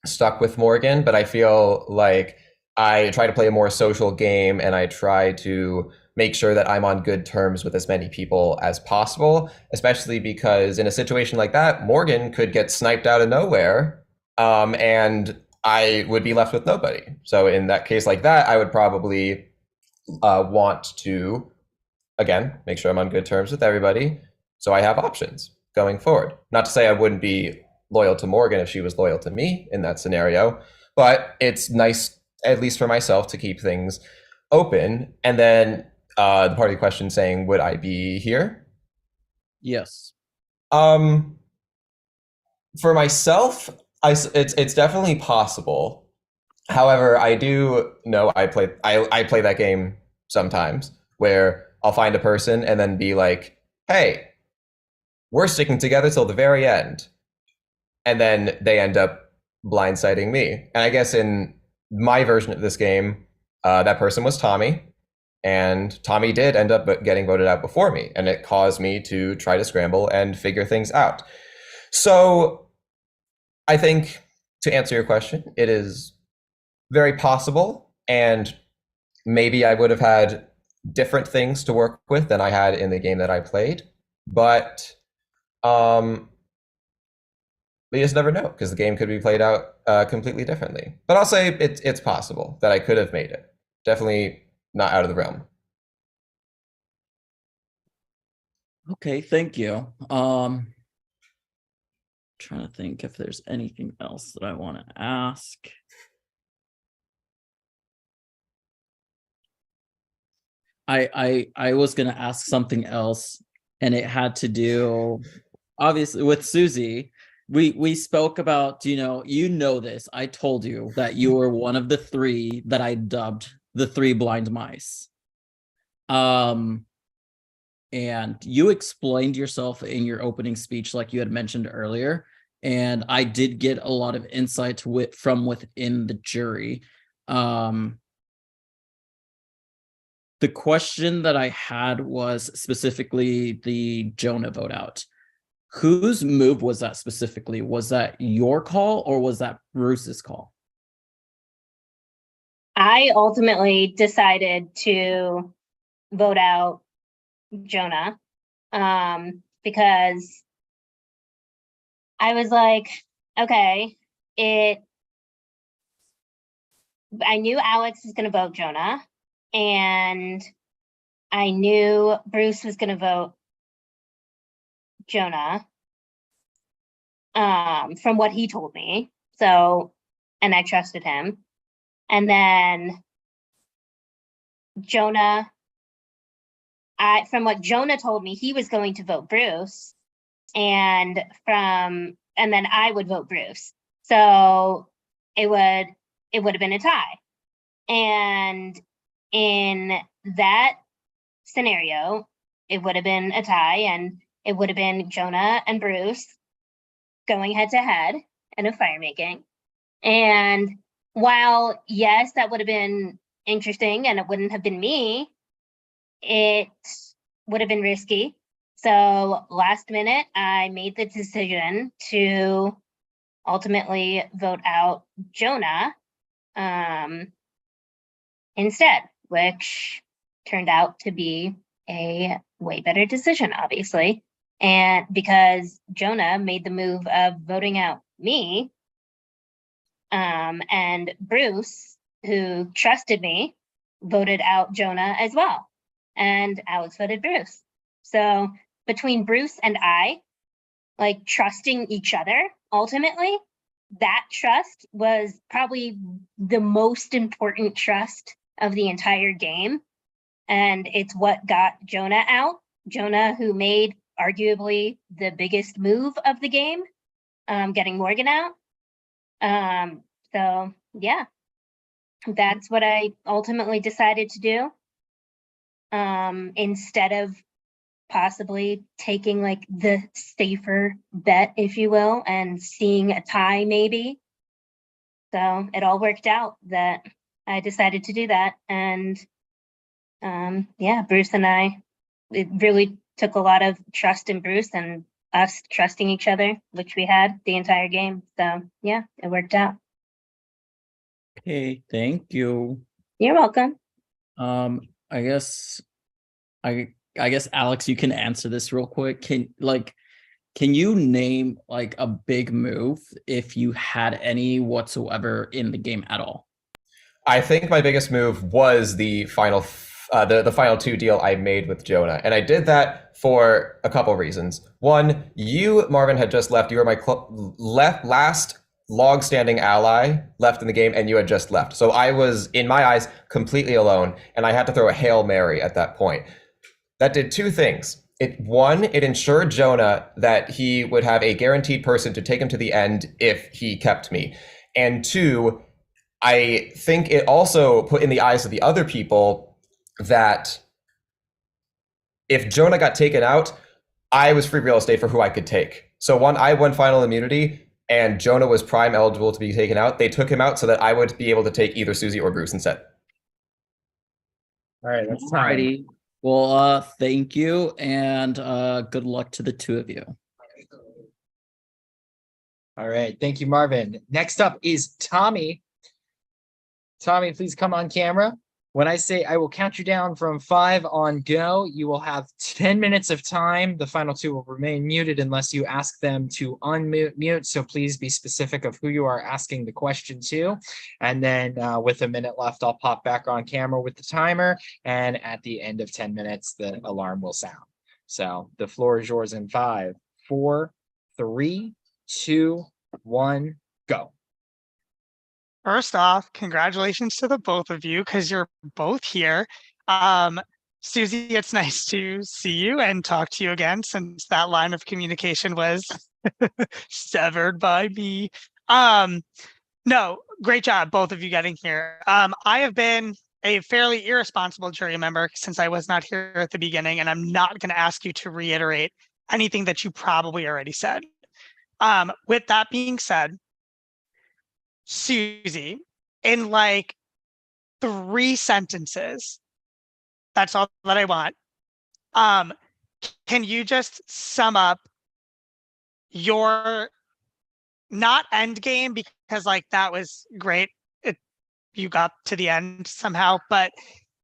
stuck with Morgan, but I feel like I try to play a more social game and I try to make sure that I'm on good terms with as many people as possible, especially because in a situation like that, Morgan could get sniped out of nowhere, and I would be left with nobody. So in that case like that, I would probably want to, again, make sure I'm on good terms with everybody so I have options going forward. Not to say I wouldn't be loyal to Morgan if she was loyal to me in that scenario, but it's nice, at least for myself, to keep things open. And then the part of the question saying, would I be here? Yes. For myself, it's definitely possible. However, I do know I play that game sometimes where I'll find a person and then be like, hey, we're sticking together till the very end. And then they end up blindsiding me. And I guess in my version of this game, that person was Tommy. And Tommy did end up getting voted out before me. And it caused me to try to scramble and figure things out. So I think to answer your question, it is very possible. And maybe I would have had different things to work with than I had in the game that I played. But you just never know because the game could be played out completely differently. But I'll say it's possible that I could have made it. Definitely not out of the realm. Okay, thank you. Trying to think if there's anything else that I want to ask. I was gonna ask something else, and it had to do obviously with Susie. We spoke about, you know this. I told you that you were one of the three that I dubbed the three blind mice. And you explained yourself in your opening speech, like you had mentioned earlier, and I did get a lot of insight from within the jury. The question that I had was specifically the Jonah vote out. Whose move was that specifically? Was that your call or was that Bruce's call? I ultimately decided to vote out Jonah because I was like, okay, I knew Alex was going to vote Jonah, and I knew Bruce was going to vote Jonah from what he told me. So, and I trusted him. And then Jonah, from what Jonah told me, he was going to vote Bruce. and then I would vote Bruce. So it would have been a tie. And in that scenario, it would have been a tie, and it would have been Jonah and Bruce going head to head in a fire making. And while, yes, that would have been interesting and it wouldn't have been me, it would have been risky. So last minute, I made the decision to ultimately vote out Jonah instead, which turned out to be a way better decision, obviously. And because Jonah made the move of voting out me, and Bruce, who trusted me, voted out Jonah as well. And Alex voted Bruce. So between Bruce and I, like trusting each other, ultimately, that trust was probably the most important trust of the entire game. And it's what got Jonah out. Jonah, who made arguably the biggest move of the game, getting Morgan out. So yeah, that's what I ultimately decided to do. Instead of possibly taking like the safer bet, if you will, and seeing a tie maybe. So it all worked out that I decided to do that. And yeah, Bruce and I, it really took a lot of trust in Bruce and us trusting each other, which we had the entire game. So yeah, it worked out. Okay, thank you. You're welcome. I guess Alex, you can answer this real quick. Can you name like a big move if you had any whatsoever in the game at all? I think my biggest move was the final two deal I made with Jonah, and I did that for a couple reasons. One, you, Marvin, had just left. You were my last long-standing ally left in the game, and you had just left. So I was, in my eyes, completely alone, and I had to throw a Hail Mary at that point. That did two things. One, it ensured Jonah that he would have a guaranteed person to take him to the end if he kept me. And two, I think it also put in the eyes of the other people that if Jonah got taken out, I was free real estate for who I could take. So one, I won final immunity, and Jonah was prime eligible to be taken out. They took him out so that I would be able to take either Susie or Bruce instead. All right, that's time. Alrighty. Well, thank you, and good luck to the two of you. All right, thank you, Marvin. Next up is Tommy. Tommy, please come on camera. When I say I will count you down from 5 on go, you will have 10 minutes of time. The final two will remain muted unless you ask them to unmute. So please be specific of who you are asking the question to. And then with a minute left, I'll pop back on camera with the timer. And at the end of 10 minutes, the alarm will sound. So the floor is yours in 5, 4, 3, 2, 1, go. First off, congratulations to the both of you because you're both here. Susie, it's nice to see you and talk to you again since that line of communication was severed by me. No, great job, both of you getting here. I have been a fairly irresponsible jury member since I was not here at the beginning, and I'm not going to ask you to reiterate anything that you probably already said. With that being said, Susie, in like 3 sentences, that's all that I want. Can you just sum up your not end game, because like that was great. You got to the end somehow, but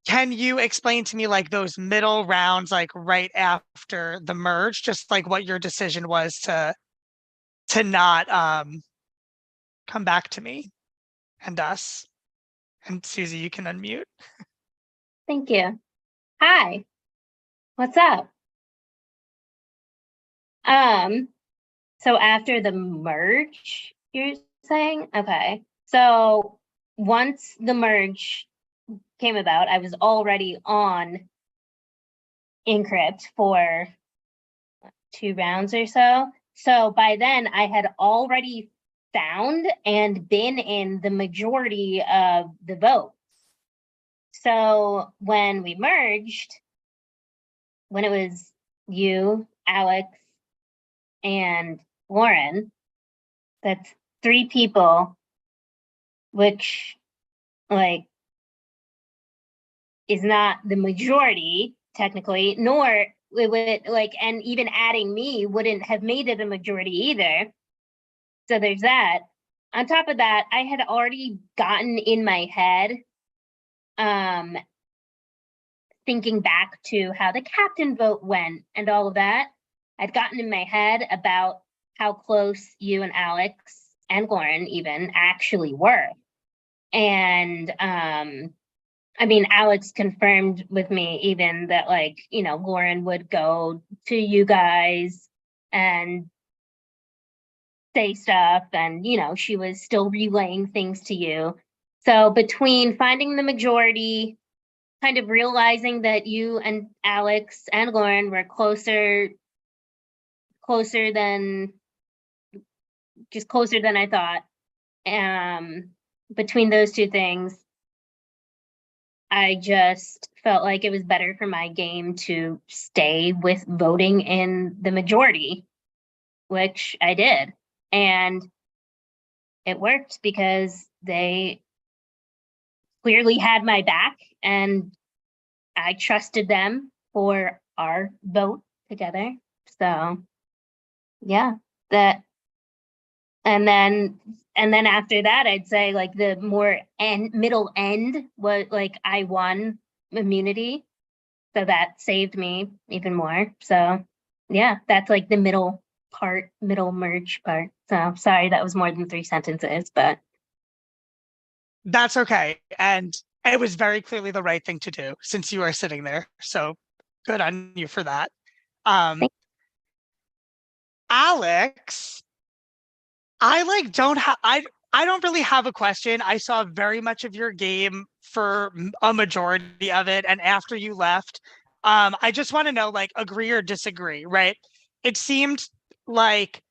can you explain to me like those middle rounds, like right after the merge, just like what your decision was to not come back to me and us? And Susie, you can unmute. Thank you. Hi, what's up? So after the merge, you're saying? Okay. So once the merge came about, I was already on Encrypt for 2 rounds or so. So by then I had already found and been in the majority of the votes. So when we merged, when it was you, Alex, and Lauren, that's 3 people, which like is not the majority technically, nor it would like, and even adding me wouldn't have made it a majority either. So there's that. On top of that, I had already gotten in my head, thinking back to how the captain vote went and all of that. I'd gotten in my head about how close you and Alex and Lauren even actually were. And I mean, Alex confirmed with me even that, like, you know, Lauren would go to you guys and say stuff, and, you know, she was still relaying things to you. So between finding the majority, kind of realizing that you and Alex and Lauren were closer than I thought, between those 2 things, I just felt like it was better for my game to stay with voting in the majority, which I did. And it worked because they clearly had my back and I trusted them for our vote together. So yeah, that, and then after that, I'd say like the more middle end was like I won immunity. So that saved me even more. So yeah, that's like the middle merge part. So sorry, that was more than 3 sentences, but That's okay. And it was very clearly the right thing to do since you are sitting there. So good on you for that. Alex, I don't really have a question. I saw very much of your game for a majority of it, and after you left, I just want to know, like, agree or disagree, right? It seemed like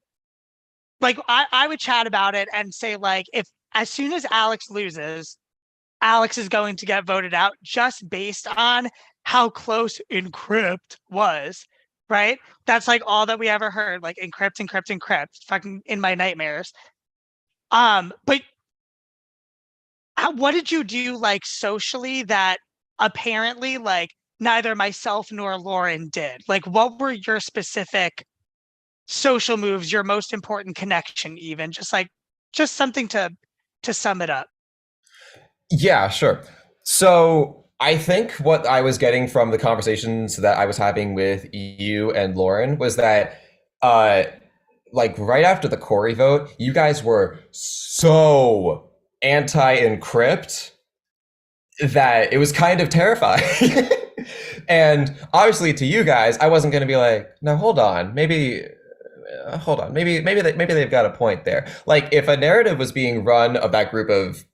I would chat about it and say, like, if as soon as Alex loses, Alex is going to get voted out just based on how close Encrypt was, right? That's like all that we ever heard, like encrypt, encrypt, encrypt, fucking in my nightmares. But what did you do like socially that apparently like neither myself nor Lauren did? Like, what were your specific social moves, your most important connection, even just something to sum it up? Yeah, sure. So I think what I was getting from the conversations that I was having with you and Lauren was that like right after the Corey vote, you guys were so anti-encrypt that it was kind of terrifying. And obviously to you guys, I wasn't going to be like, no, hold on, maybe they've got a point there. Like if a narrative was being run of that group of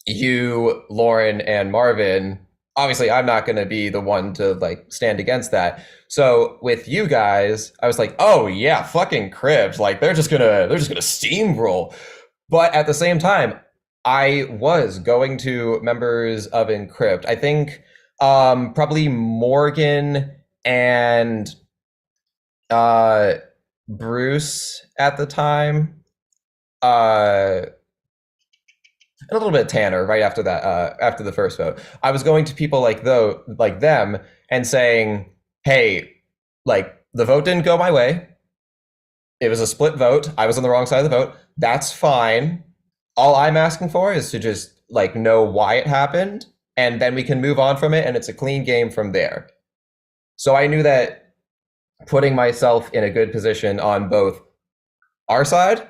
you, Lauren, and Marvin, obviously I'm not going to be the one to like stand against that. So with you guys, I was like, oh yeah, fucking Cribs, like they're just gonna steamroll. But at the same time, I was going to members of Encrypt. I think probably Morgan and Bruce at the time. A little bit Tanner right after that, after the first vote. I was going to people like them and saying, hey, like the vote didn't go my way. It was a split vote. I was on the wrong side of the vote. That's fine. All I'm asking for is to just like know why it happened, and then we can move on from it, and it's a clean game from there. So I knew that putting myself in a good position on both our side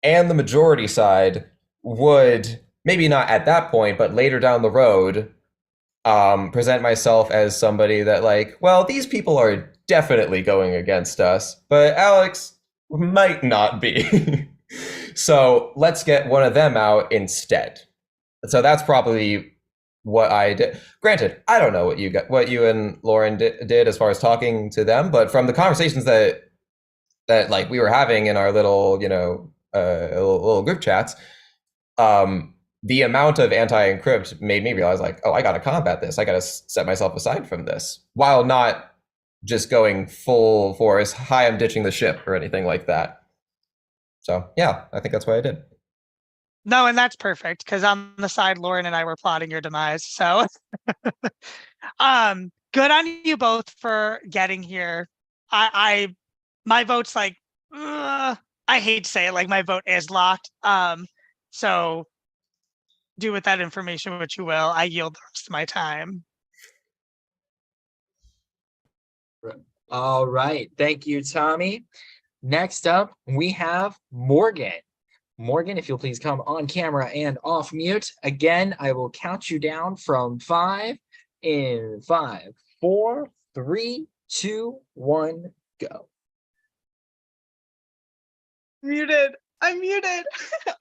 and the majority side would, maybe not at that point, but later down the road, present myself as somebody that like, well, these people are definitely going against us, but Alex might not be. So let's get one of them out instead. So that's probably what I did. Granted, I don't know what you and Lauren did as far as talking to them, but from the conversations that that like we were having in our little, little group chats, the amount of anti-encrypt made me realize like, oh, I got to combat this. I got to set myself aside from this, while not just going full force, hi, I'm ditching the ship or anything like that. So yeah, I think that's what I did. No, and that's perfect because on the side, Lauren and I were plotting your demise. So, good on you both for getting here. My vote's like, I hate to say it, like my vote is locked. So do with that information what you will. I yield the rest of my time. All right. Thank you, Tommy. Next up, we have Morgan. Morgan, if you'll please come on camera and off mute. Again, I will count you down from 5 in 5, 4, 3, 2, 1, go. Muted. I'm muted.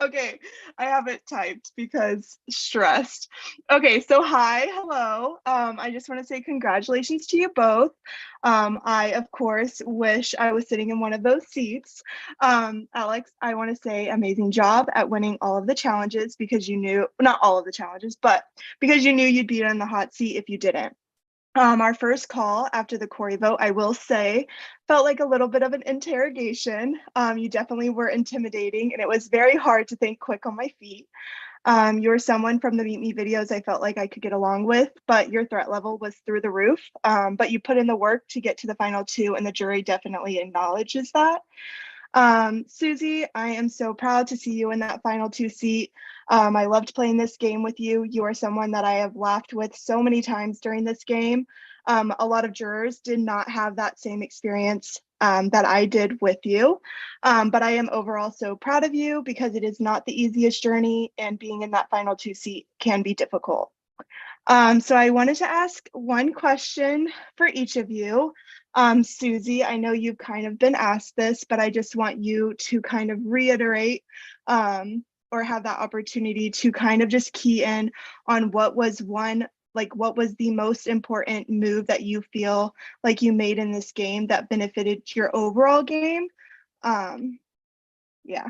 Okay, I have it typed because stressed. Okay, so hi, hello. I just want to say congratulations to you both. I, of course, wish I was sitting in one of those seats. Alex, I want to say amazing job at winning all of the challenges because you knew, not all of the challenges, but because you knew you'd be in the hot seat if you didn't. Our first call after the Corey vote, I will say, felt like a little bit of an interrogation. You definitely were intimidating, and it was very hard to think quick on my feet. You were someone from the Meet Me videos I felt like I could get along with, but your threat level was through the roof. But you put in the work to get to the final 2, and the jury definitely acknowledges that. Susie, I am so proud to see you in that final 2 seat. I loved playing this game with you. You are someone that I have laughed with so many times during this game. A lot of jurors did not have that same experience that I did with you. But I am overall so proud of you because it is not the easiest journey, and being in that final 2 seat can be difficult. So I wanted to ask one question for each of you. Susie, I know you've kind of been asked this, but I just want you to kind of reiterate or have that opportunity to kind of just key in on what was the most important move that you feel like you made in this game that benefited your overall game. Yeah.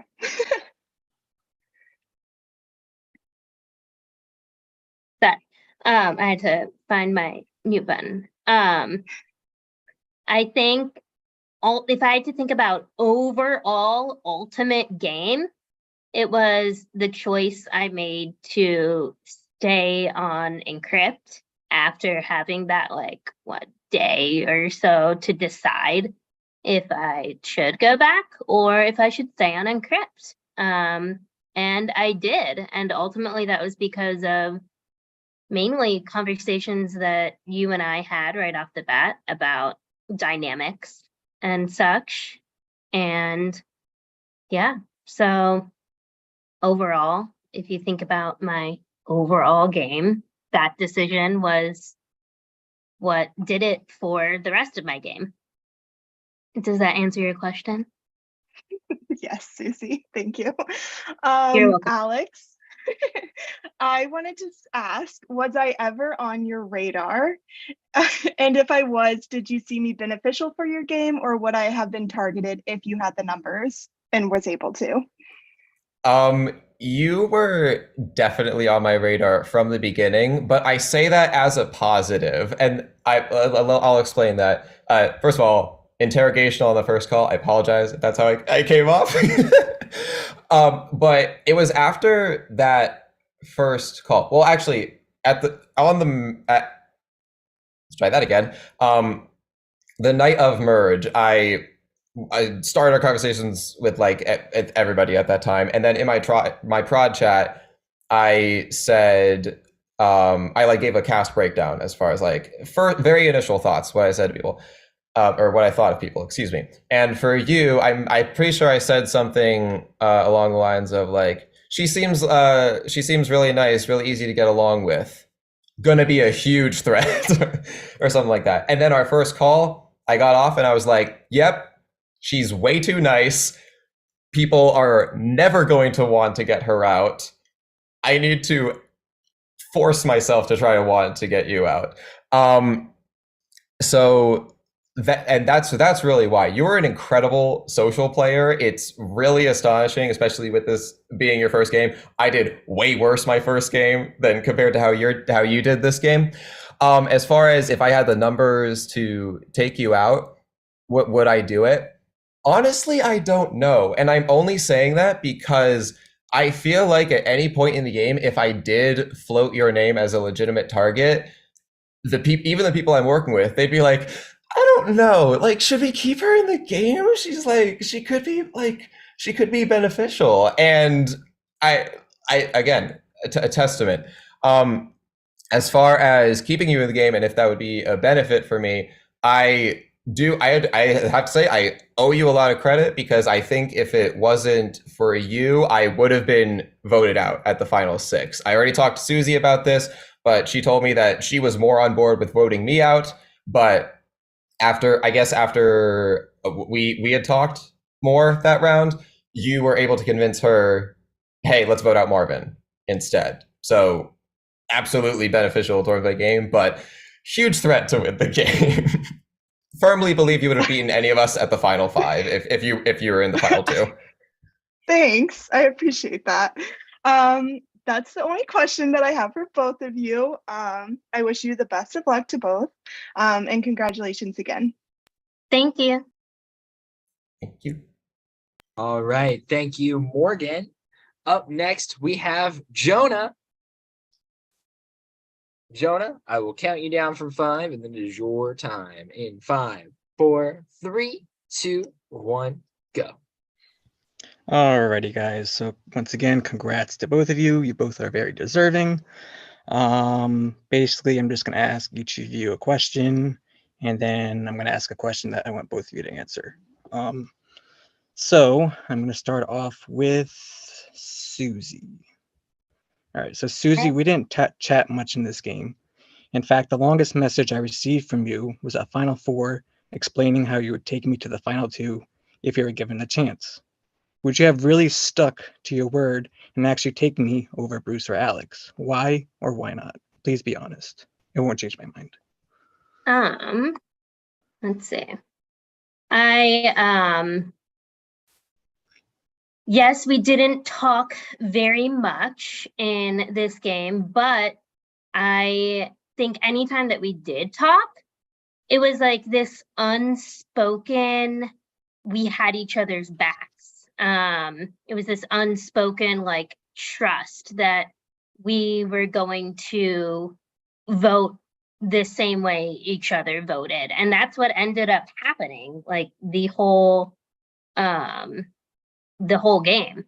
Sorry, I had to find my mute button. I think if I had to think about overall ultimate game, it was the choice I made to stay on encrypt after having that day or so to decide if I should go back or if I should stay on encrypt. And I did, and ultimately that was because of mainly conversations that you and I had right off the bat about dynamics and such. And yeah, so overall, if you think about my overall game, that decision was what did it for the rest of my game. Does that answer your question? Yes, Susie, thank you. You're welcome. Alex, I wanted to ask, was I ever on your radar? And if I was, did you see me beneficial for your game, or would I have been targeted if you had the numbers and was able to? You were definitely on my radar from the beginning, but I say that as a positive, and I'll explain that. First of all, interrogation on the first call. I apologize if that's how I came off. But it was after that first call. Well, actually, let's try that again. The night of merge, I started our conversations with everybody at that time, and then in my prod chat, I said I gave a cast breakdown as far as very initial thoughts, what I said to people, or what I thought of people, excuse me. And for you, I'm pretty sure I said something along the lines of she seems really nice, really easy to get along with, gonna be a huge threat or something like that. And then our first call, I got off and I was like, yep, she's way too nice. People are never going to want to get her out. I need to force myself to try to want to get you out. So That's really why you're an incredible social player. It's really astonishing, especially with this being your first game. I did way worse my first game than compared to how you did this game. As far as if I had the numbers to take you out, would I do it? Honestly, I don't know, and I'm only saying that because I feel like at any point in the game, if I did float your name as a legitimate target, even the people I'm working with, they'd be like, I don't know, like, should we keep her in the game? She's like, she could be beneficial. And I again, a testament. As far as keeping you in the game and if that would be a benefit for me, I have to say I owe you a lot of credit, because I think if it wasn't for you, I would have been voted out at the final 6. I already talked to Susie about this, but she told me that she was more on board with voting me out. But after we had talked more that round, you were able to convince her, hey, let's vote out Marvin instead. So absolutely beneficial during the game, but huge threat to win the game. Firmly believe you would have beaten any of us at the final 5 if you were in the final 2. Thanks. I appreciate that. That's the only question that I have for both of you. I wish you the best of luck to both, and congratulations again. Thank you. Thank you. All right. Thank you, Morgan. Up next, we have Jonah. Jonah, I will count you down from 5, and then it is your time. In 5, 4, 3, 2, 1, go. Alrighty, guys. So once again, congrats to both of you. You both are very deserving. Basically, I'm just going to ask each of you a question, and then I'm going to ask a question that I want both of you to answer. So I'm going to start off with Susie. All right, so Susie, we didn't chat much in this game. In fact, the longest message I received from you was at Final 4 explaining how you would take me to the Final 2 if you were given a chance. Would you have really stuck to your word and actually taken me over Bruce or Alex? Why or why not? Please be honest. It won't change my mind. Let's see. Yes, we didn't talk very much in this game, but I think anytime that we did talk, it was like this unspoken, we had each other's backs. It was this unspoken like trust that we were going to vote the same way each other voted. And that's what ended up happening, like the whole game.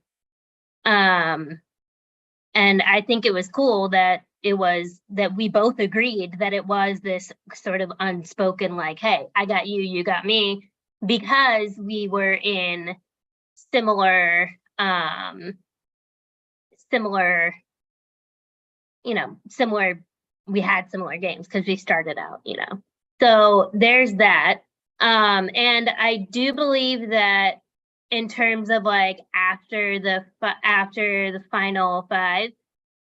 And I think it was cool that we both agreed that it was this sort of unspoken, like, hey, I got you, you got me, because we were in similar, we had similar games because we started out, So there's that. And I do believe that in terms of like after the final 5,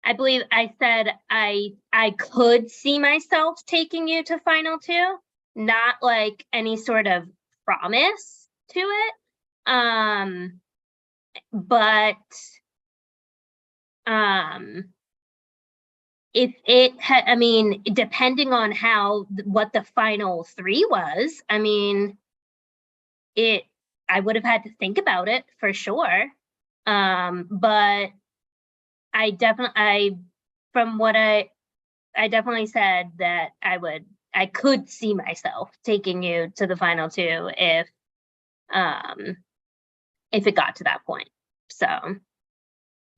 I believe I said I could see myself taking you to final 2, not like any sort of promise to it. But if it had, I mean, depending on what the final 3 was, I mean, I would have had to think about it for sure. But I definitely said that I could see myself taking you to the final 2 if it got to that point. So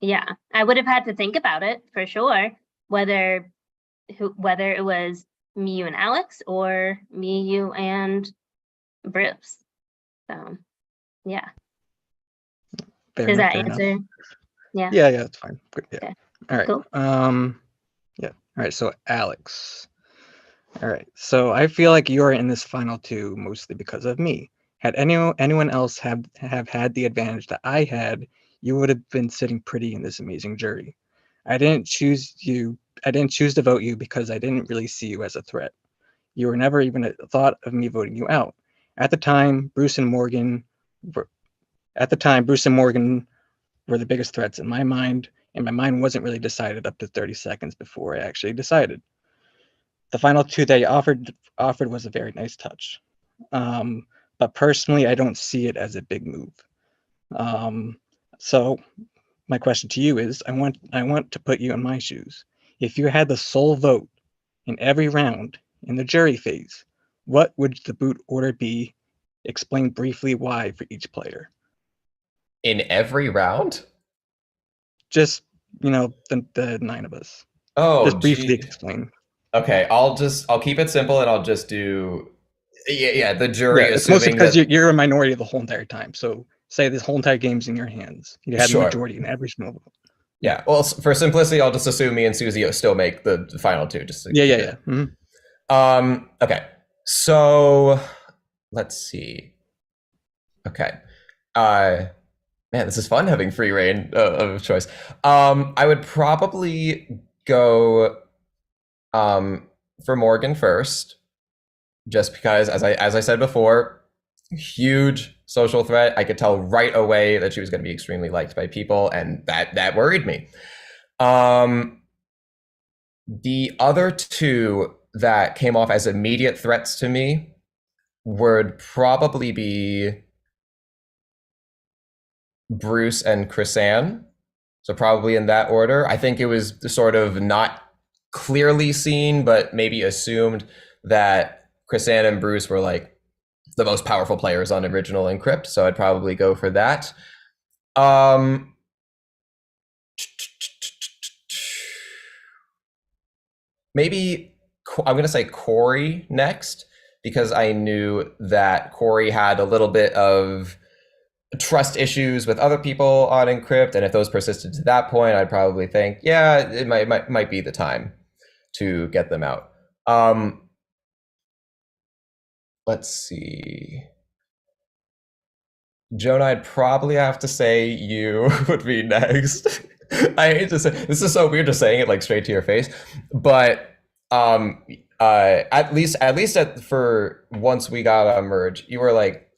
yeah, I would have had to think about it for sure, whether it was me, you, and Alex, or me, you, and Bruce. So yeah. Does that answer? Yeah. Yeah, it's fine. Good. Yeah. Okay. All right. Cool. Yeah. All right. So Alex. All right. So I feel like you're in this final 2 mostly because of me. Had anyone else have had the advantage that I had, you would have been sitting pretty in this amazing jury. I didn't choose to vote you because I didn't really see you as a threat. You were never even a thought of me voting you out. At the time, Bruce and Morgan were the biggest threats in my mind, and my mind wasn't really decided up to 30 seconds before I actually decided. The final 2 they offered was a very nice touch. But personally, I don't see it as a big move. So my question to you is, I want to put you in my shoes. If you had the sole vote in every round in the jury phase, what would the boot order be? Explain briefly why for each player. In every round? Just, the 9 of us. Oh, Just briefly gee. explain. Okay, I'll keep it simple and I'll just do the jury, Yeah, it's mostly assuming because that you're a minority the whole entire time. So say this whole entire game's in your hands. You have the Sure. majority in every single vote. Yeah, well, for simplicity, I'll just assume me and Susie still make the final 2. Just to keep it. Mhm. Okay, so let's see. Okay, man, this is fun having free reign of choice. I would probably go for Morgan first, just because, as I said before, huge social threat. I could tell right away that she was going to be extremely liked by people, and that worried me. The other 2 that came off as immediate threats to me would probably be Bruce and Chrisanne. So probably in that order. I think it was sort of not clearly seen, but maybe assumed that Chrisanne and Bruce were like the most powerful players on original Encrypt. So I'd probably go for that. Maybe I'm going to say Corey next, because I knew that Corey had a little bit of trust issues with other people on Encrypt, and if those persisted to that point, I'd probably think, yeah, it might be the time to get them out. Let's see. Jonah, I'd probably have to say you would be next. I hate to say this is so weird just saying it like straight to your face, but at least for once we got a merge, you were like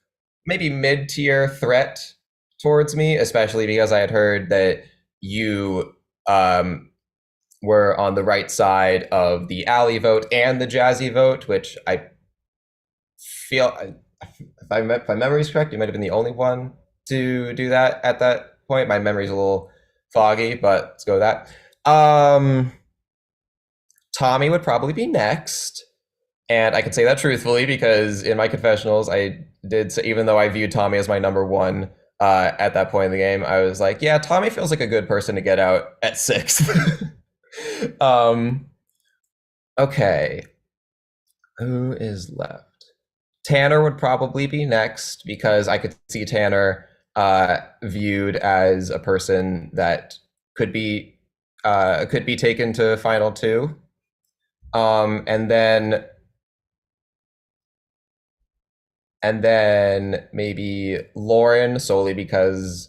maybe mid-tier threat towards me, especially because I had heard that you were on the right side of the Alley vote and the Jazzy vote, which I feel, if my memory is correct, you might have been the only one to do that at that point. My memory's a little foggy, but let's go with that. Tommy would probably be next. And I could say that truthfully because in my confessionals, I did say, even though I viewed Tommy as my number 1 at that point in the game, I was like, yeah, Tommy feels like a good person to get out at 6th. Okay. Who is left? Tanner would probably be next because I could see Tanner viewed as a person that could be taken to final 2. And then maybe Lauren, solely because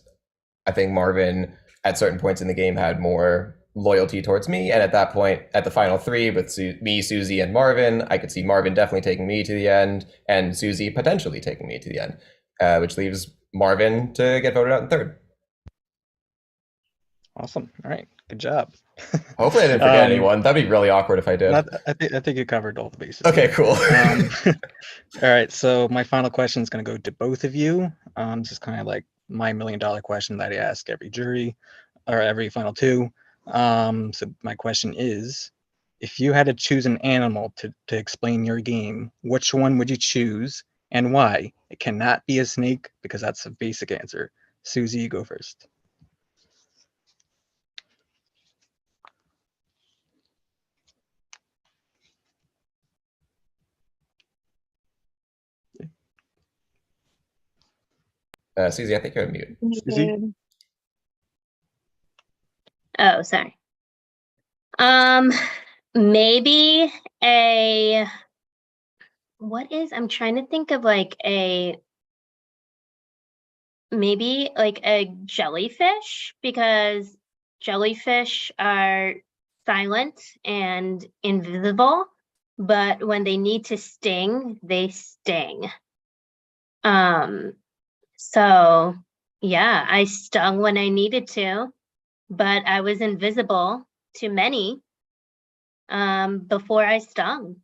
I think Marvin at certain points in the game had more loyalty towards me. And at that point, at the final 3 with me, Susie, and Marvin, I could see Marvin definitely taking me to the end and Susie potentially taking me to the end, which leaves Marvin to get voted out in 3rd. Awesome. All right. Good job. Hopefully I didn't forget anyone. That'd be really awkward if I did. I think you covered all the bases. Okay, cool. All right. So my final question is going to go to both of you. This is kind of like my $1 million question that I ask every jury or every final 2. So my question is, if you had to choose an animal to explain your game, which one would you choose and why? It cannot be a snake because that's a basic answer. Susie, you go first. Susie, I think you're on mute. Susie? Oh, sorry. Maybe I'm trying to think of maybe like a jellyfish, because jellyfish are silent and invisible, but when they need to sting, they sting. So yeah, I stung when I needed to, but I was invisible to many before I stung.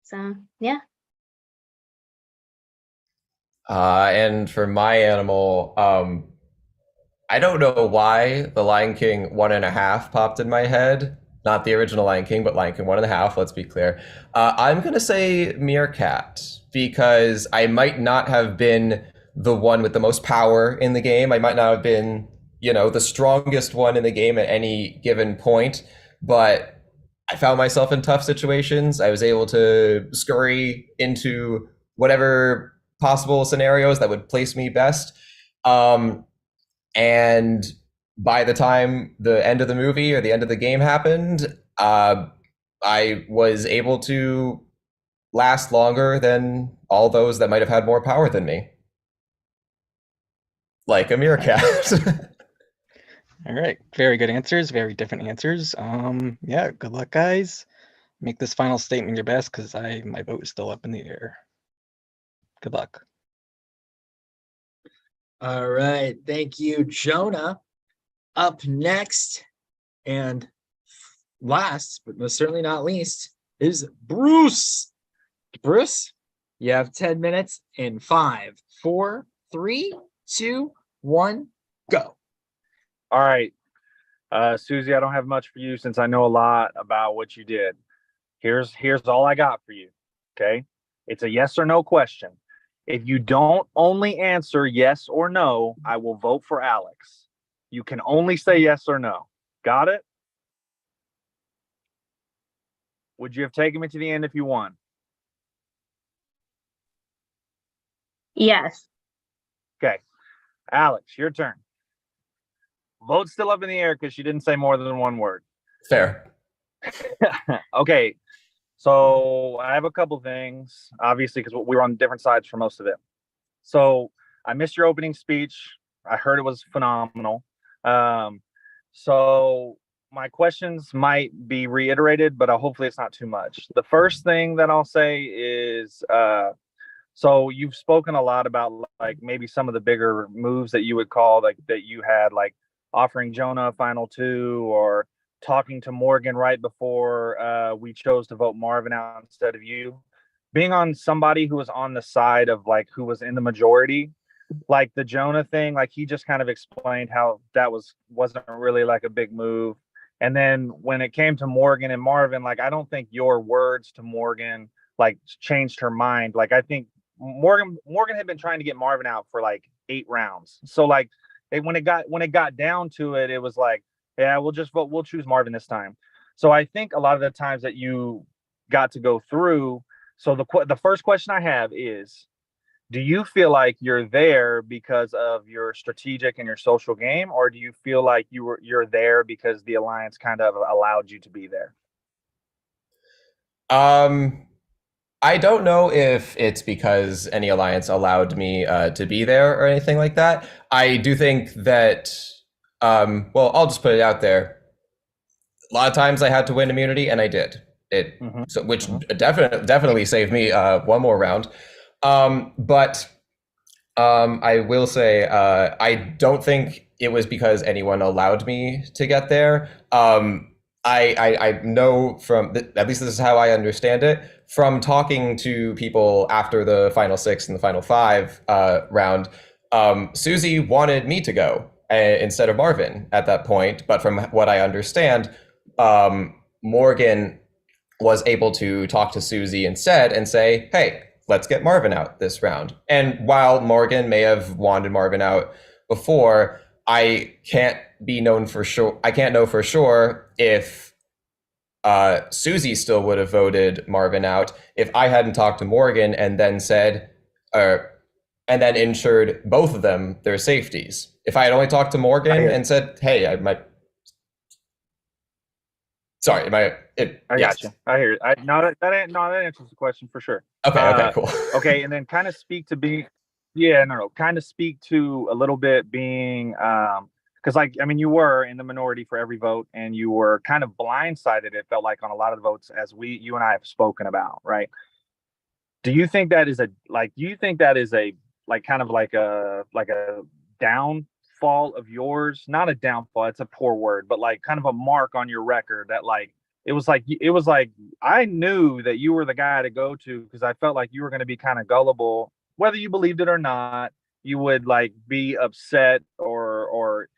So yeah. And for my animal, I don't know why the Lion King 1.5 popped in my head. Not the original Lion King, but Lion King 1.5, let's be clear. I'm going to say Meerkat, because I might not have been the one with the most power in the game. I might not have been, the strongest one in the game at any given point, but I found myself in tough situations. I was able to scurry into whatever possible scenarios that would place me best. And by the time the end of the movie or the end of the game happened, I was able to last longer than all those that might have had more power than me. Like a meerkat. All right, very good answers, very different answers. Yeah, good luck, guys. Make this final statement your best, because my vote is still up in the air. Good luck. All right. Thank you, Jonah. Up next and last, but most certainly not least, is Bruce. Bruce, you have 10 minutes in 5, 4, 3, 2, 1, go. All right. Susie, I don't have much for you since I know a lot about what you did. Here's all I got for you. Okay. It's a yes or no question. If you don't only answer yes or no, I will vote for Alex. You can only say yes or no. Got it? Would you have taken me to the end if you won? Yes. Okay. Alex, your turn. Vote's still up in the air because she didn't say more than one word. Fair. Okay. So I have a couple things, obviously, because we were on different sides for most of it. So I missed your opening speech. I heard it was phenomenal. So my questions might be reiterated, but hopefully it's not too much. The first thing that I'll say is, so you've spoken a lot about like maybe some of the bigger moves that you would call like that you had, like offering Jonah a final 2 or talking to Morgan right before we chose to vote Marvin out instead of you. Being on somebody who was on the side of like who was in the majority, like the Jonah thing, like he just kind of explained how that wasn't really like a big move. And then when it came to Morgan and Marvin, like I don't think your words to Morgan like changed her mind. Like I think Morgan had been trying to get Marvin out for like 8 rounds. So like when it got down to it, it was like, yeah, we'll choose Marvin this time. So I think a lot of the times that you got to go through. So the first question I have is, do you feel like you're there because of your strategic and your social game, or do you feel like you're there because the alliance kind of allowed you to be there? I don't know if it's because any alliance allowed me to be there or anything like that. I do think that, well, I'll just put it out there. A lot of times I had to win immunity, and I did it, which definitely saved me one more round. But I will say I don't think it was because anyone allowed me to get there. I know from at least this is how I understand it from talking to people after the final 6 and the final 5 round. Susie wanted me to go instead of Marvin at that point, but from what I understand, Morgan was able to talk to Susie instead and say, hey, let's get Marvin out this round. And while Morgan may have wanted Marvin out before, I can't know for sure if Susie still would have voted Marvin out if I hadn't talked to Morgan and then said, and then ensured both of them their safeties. If I had only talked to Morgan and said, hey, I might. Sorry, I got you. I hear it. That answers the question for sure. Okay, cool. Okay, and then kind of speak to a little bit being because like, I mean, you were in the minority for every vote, and you were kind of blindsided, it felt like, on a lot of the votes, as you and I have spoken about, right? Do you think that is like kind of like a downfall of yours? Not a downfall, it's a poor word, but like kind of a mark on your record that like it was like I knew that you were the guy to go to, because I felt like you were going to be kind of gullible, whether you believed it or not. You would like be upset, or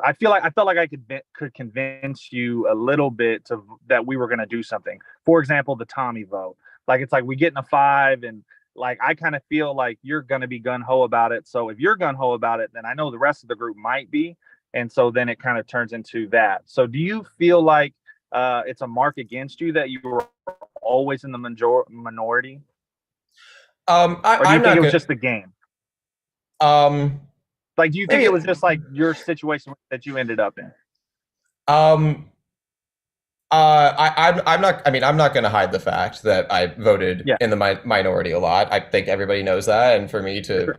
I felt like I could convince you a little bit that we were going to do something. For example, the Tommy vote. Like, it's like we get in a 5, and like I kind of feel like you're going to be gun-ho about it. So if you're gun-ho about it, then I know the rest of the group might be. And so then it kind of turns into that. So do you feel like it's a mark against you that you were always in the minority? Or do you I'm think not it was gonna, just the game? Like, do you think maybe- it was just like your situation that you ended up in? I'm not. I mean, I'm not going to hide the fact that I voted Yeah. in the minority a lot. I think everybody knows that, and for me to,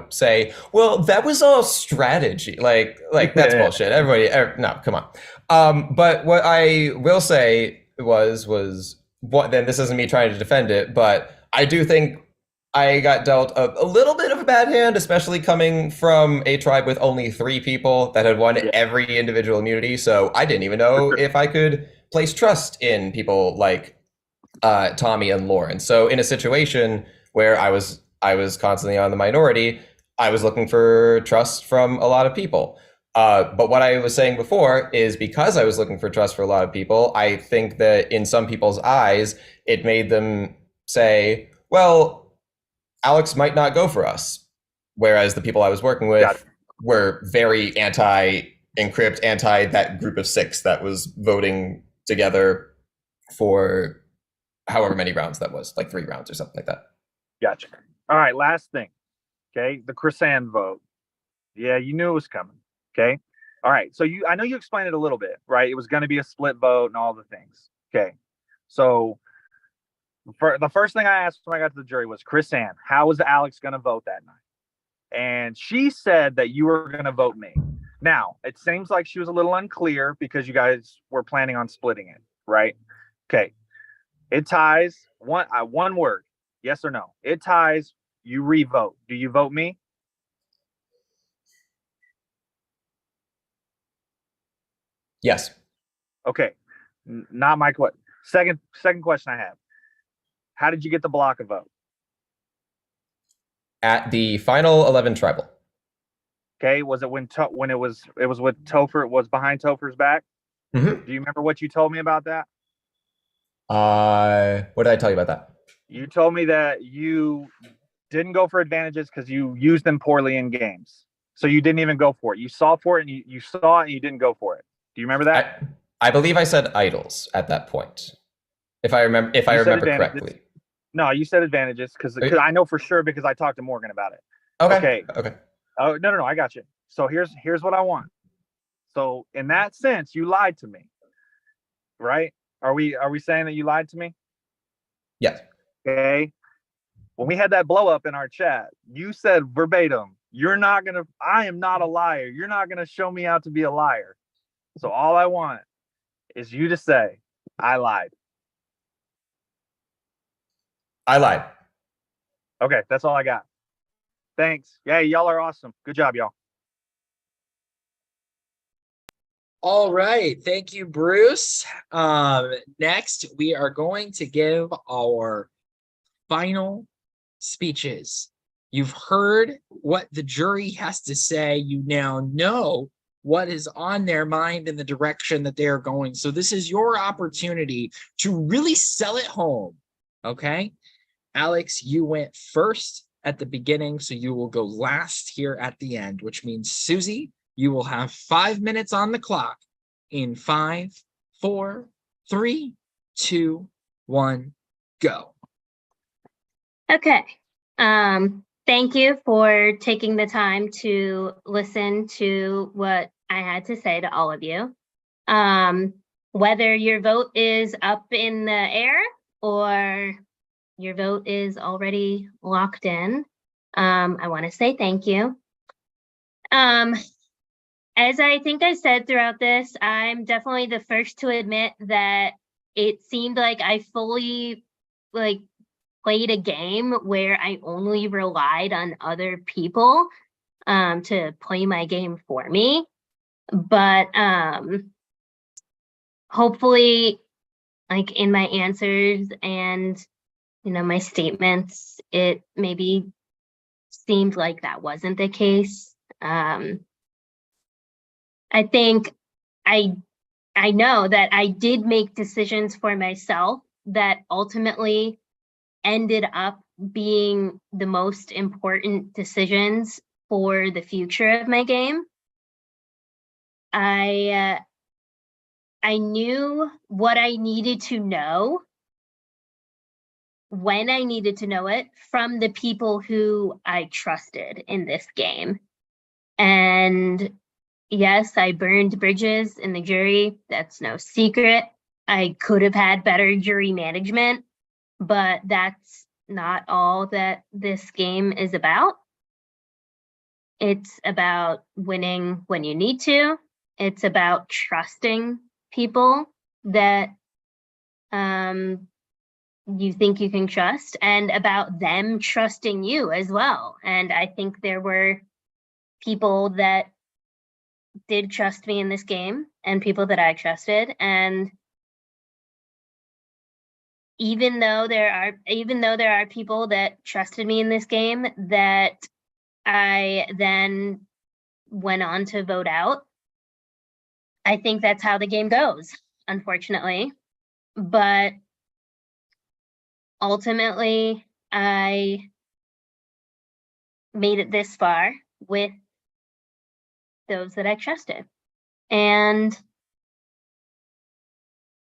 say, well, that was all strategy. Like that's Yeah. bullshit. No, come on. But what I will say was what? Then this isn't me trying to defend it, but I do think I got dealt a little bit of a bad hand, especially coming from a tribe with only 3 people that had won every individual immunity. So I didn't even know if I could place trust in people like Tommy and Lauren. So in a situation where I was constantly on the minority, I was looking for trust from a lot of people. But what I was saying before is, because I was looking for trust for a lot of people, I think that in some people's eyes, it made them say, well, Alex might not go for us. Whereas the people I was working with were very anti-encrypt, anti that group of 6 that was voting together for however many rounds that was, like 3 rounds or something like that. Gotcha. All right, last thing. Okay, the Chrisanne vote. Yeah, you knew it was coming. Okay. All right. So I know you explained it a little bit, right? It was going to be a split vote and all the things. Okay. So the first thing I asked when I got to the jury was, Chrisanne, how was Alex going to vote that night? And she said that you were going to vote me. Now, it seems like she was a little unclear because you guys were planning on splitting it, right? Okay. It ties. One word. Yes or no? It ties. You re-vote. Do you vote me? Yes. Okay. Not my question. Second question I have. How did you get the block of vote? At the final 11 tribal. Okay. Was it when it was with Topher? It was behind Topher's back. Mm-hmm. Do you remember what you told me about that? What did I tell you about that? You told me that you didn't go for advantages because you used them poorly in games. So you didn't even go for it. You saw for it, and you saw it and you didn't go for it. Do you remember that? I believe I said idols at that point. If I remember correctly. No, you said advantages because I know for sure, because I talked to Morgan about it. Okay. Oh, no, I got you. So here's what I want. So in that sense, you lied to me, right? Are we saying that you lied to me? Yes. Okay. When we had that blow up in our chat, you said verbatim, I am not a liar. You're not going to show me out to be a liar. So all I want is you to say, I lied. I lied. Okay, that's all I got. Thanks. Yeah, y'all are awesome. Good job, y'all. All right. Thank you, Bruce. Next, we are going to give our final speeches. You've heard what the jury has to say. You now know what is on their mind and the direction that they are going. So this is your opportunity to really sell it home. Okay? Alex, you went first at the beginning, so you will go last here at the end, which means, Susie, you will have 5 minutes on the clock in 5, 4, 3, 2, 1, go. Okay. Thank you for taking the time to listen to what I had to say to all of you. Whether your vote is up in the air or your vote is already locked in, I want to say thank you. as I think I said throughout this, I'm definitely the first to admit that it seemed like I fully like played a game where I only relied on other people to play my game for me. But hopefully, like in my answers and my statements, it maybe seemed like that wasn't the case. I think I know that I did make decisions for myself that ultimately ended up being the most important decisions for the future of my game. I knew what I needed to know when I needed to know it from the people who I trusted in this game. And yes, I burned bridges in the jury. That's no secret. I could have had better jury management, but that's not all that this game is about. It's about winning when you need to. It's about trusting people that you think you can trust, and about them trusting you as well. And I think there were people that did trust me in this game and people that I trusted. And even though there are people that trusted me in this game that I then went on to vote out, I think that's how the game goes, unfortunately. But ultimately, I made it this far with those that I trusted. And